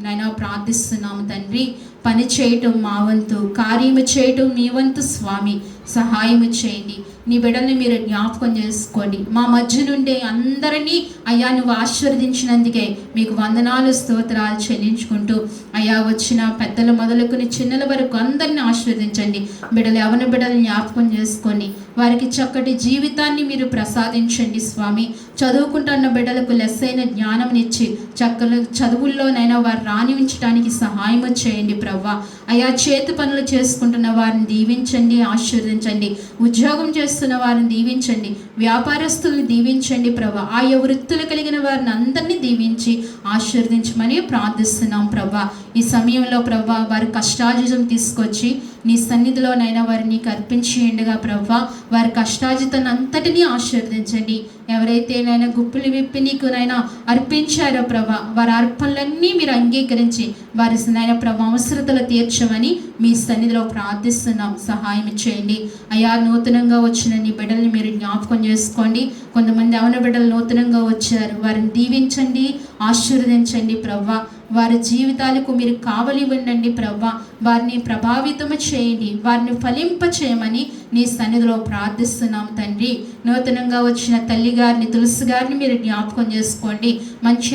నైనా ప్రార్థిస్తున్నాము తండ్రి. పని చేయటం మా వంతు, కార్యము చేయటం మీ వంతు స్వామి. సహాయము చేయండి. నీ బిడ్డల్ని మీరు జ్ఞాపకం చేసుకోండి. మా మధ్య నుండి అందరినీ అయ్యా నువ్వు ఆశీర్వదించినందుకే మీకు వందనాలు స్తోత్రాలు చెల్లించుకుంటూ అయ్యా వచ్చిన పెద్దల మొదలుకొని చిన్నల వరకు అందరినీ ఆశీర్వదించండి. బిడ్డలు ఎవరి బిడ్డలు జ్ఞాపకం చేసుకొని వారికి చక్కటి జీవితాన్ని మీరు ప్రసాదించండి స్వామి. చదువుకుంటున్న బిడ్డలకు లెస్సైన జ్ఞానంనిచ్చి చక్కని చదువుల్లోనైనా వారు రాణించడానికి సహాయం చేయండి ప్రవ్వా. అయా చేతి పనులు చేసుకుంటున్న వారిని దీవించండి, ఆశీర్వదించండి. ఉద్యోగం చేస్తున్న వారిని దీవించండి, వ్యాపారస్తుల్ని దీవించండి ప్రభా. ఆయా వృత్తులు కలిగిన వారిని అందరినీ దీవించి ఆశీర్వదించమని ప్రార్థిస్తున్నాం ప్రభా. ఈ సమయంలో ప్రభా వారి కష్టార్జితం తీసుకొచ్చి నీ సన్నిధిలోనైనా వారిని నీకు అర్పించేయండిగా ప్రభా. వారి కష్టార్జితాన్ని అంతటినీ ఆశీర్వదించండి. ఎవరైతే నైనా గుప్పులు విప్పి నీకు నైనా అర్పించారో ప్రభా వారి అర్పణలన్నీ మీరు అంగీకరించి వారి నైనా ప్రభా అవసరతలు తీర్చమని మీ సన్నిధిలో ప్రార్థిస్తున్నాం. సహాయం చేయండి అయ్యా. నూతనంగా వచ్చిన నీ బిడ్డల్ని మీరు జ్ఞాపకం చేసుకోండి. కొంతమంది అవన బిడ్డలు నూతనంగా వచ్చారు, వారిని దీవించండి, ఆశీర్వదించండి ప్రభా. వారి జీవితాలకు మీరు కావలి ఉండండి ప్రభా. వారిని ప్రభావితము చేయండి, వారిని ఫలింప చేయమని నీ సన్నిధిలో ప్రార్థిస్తున్నాం తండ్రి. నూతనంగా వచ్చిన తల్లి గారిని, తులసి గారిని మీరు జ్ఞాపకం చేసుకోండి. మంచి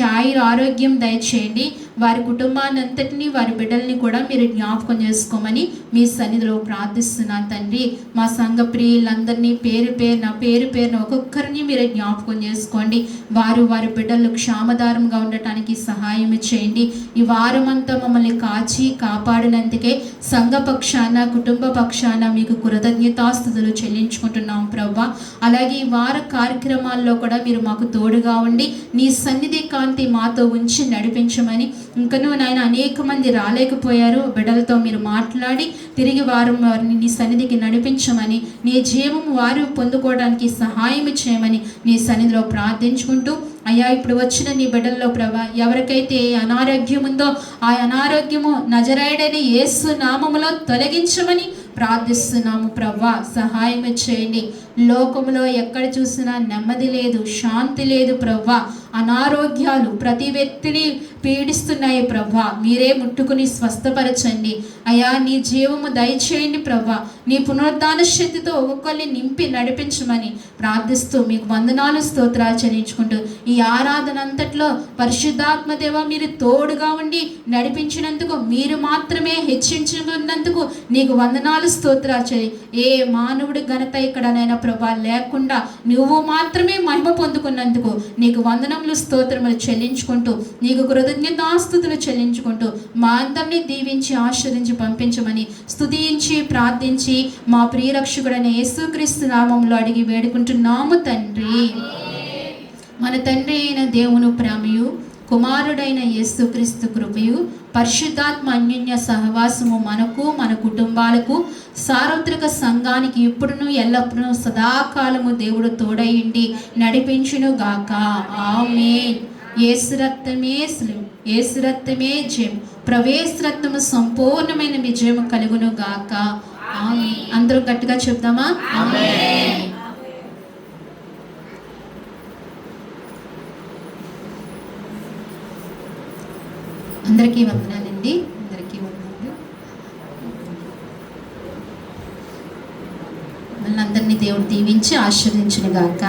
ఆరోగ్యం దయచేయండి. వారి కుటుంబాన్ని అంతటినీ వారి బిడ్డల్ని కూడా మీరు జ్ఞాపకం చేసుకోమని మీ సన్నిధిలో ప్రార్థిస్తున్నాను తండ్రి. మా సంఘ ప్రియులందరినీ పేరు పేరున ఒక్కొక్కరిని మీరు జ్ఞాపకం చేసుకోండి. వారి బిడ్డలు క్షామదారంగా ఉండటానికి సహాయం చేయండి. ఈ వారం అంతా మమ్మల్ని కాచి కాపాడినందుకే సంఘ పక్షాన, కుటుంబ పక్షాన మీకు కృతజ్ఞత కృతజ్ఞతాస్తుతులు చెల్లించుకుంటున్నాం ప్రభా. అలాగే ఈ వార కార్యక్రమాల్లో కూడా మీరు మాకు తోడుగా ఉండి నీ సన్నిధి కాంతి మాతో ఉంచి నడిపించమని, ఇంకనూ నాయన అనేక మంది రాలేకపోయారు, బిడ్డలతో మీరు మాట్లాడి తిరిగి వారిని నీ సన్నిధికి నడిపించమని, నీ జీవం వారు పొందుకోవడానికి సహాయం చేయమని నీ సన్నిధిలో ప్రార్థించుకుంటూ, అయ్యా ఇప్పుడు వచ్చిన నీ బిడ్డల్లో ప్రభా ఎవరికైతే అనారోగ్యం ఉందో ఆ అనారోగ్యము నజరేయుడైన యేసు నామములో తొలగించమని ప్రార్థిస్తున్నాము ప్రభా. సహాయం చేయండి. లోకంలో ఎక్కడ చూసినా నెమ్మది లేదు, శాంతి లేదు ప్రభా. అనారోగ్యాలు ప్రతి వ్యక్తిని పీడిస్తున్నాయి ప్రభా. మీరే ముట్టుకుని స్వస్థపరచండి అయ్యా. నీ జీవము దయచేయండి ప్రభా. నీ పునరుద్ధాన శక్తితో ఒక్కొక్కరిని నింపి నడిపించమని ప్రార్థిస్తూ మీకు వందనాలు స్తోత్రాలు చెల్లించుకుంటూ ఈ ఆరాధన అంతట్లో పరిశుద్ధాత్మ దేవ మీరు తోడుగా ఉండి నడిపించినందుకు, మీరు మాత్రమే హెచ్చించుకున్నందుకు నీకు వందనాలు స్తోత్రాలు చెల్లి. ఏ మానవుడి ఘనత ఇక్కడనైనా ప్రభా లేకుండా నువ్వు మాత్రమే మహిమ పొందుకున్నందుకు నీకు వందనములు స్తోత్రములు చెల్లించుకుంటూ, నీకు కృతజ్ఞతాస్తుతులు చెల్లించుకుంటూ మా అందరినీ దీవించి ఆశీర్వదించి పంపించమని స్తుతించి ప్రార్థించి మా ప్రియరక్షకుడైన యేసుక్రీస్తు నామములో అడిగి వేడుకుంటున్నాము తండ్రి. మన తండ్రి అయిన దేవుని ప్రేమయు, కుమారుడైన యేసుక్రీస్తు కృపయు, పరిశుద్ధాత్మ అన్యోన్య సహవాసము మనకు మన కుటుంబాలకు సార్వత్రిక సంఘానికి ఇప్పుడును ఎల్లప్పుడూ సదాకాలము దేవుడు తోడయిండి నడిపించును గాక. ఆమేన్. యేసు రక్తమే శ్రేయం, యేసు రక్తమే జయం, ప్రవేశ రక్తము సంపూర్ణమైన విజయము కలుగును గాక. ఆమేన్. అందరూ గట్టిగా చెప్దామా? ఆమేన్. అందరికీ వందనాలండి. అందరికీ వందనాలు. మనందరినీ దేవుడు దీవించి ఆశీర్వదించును గాక.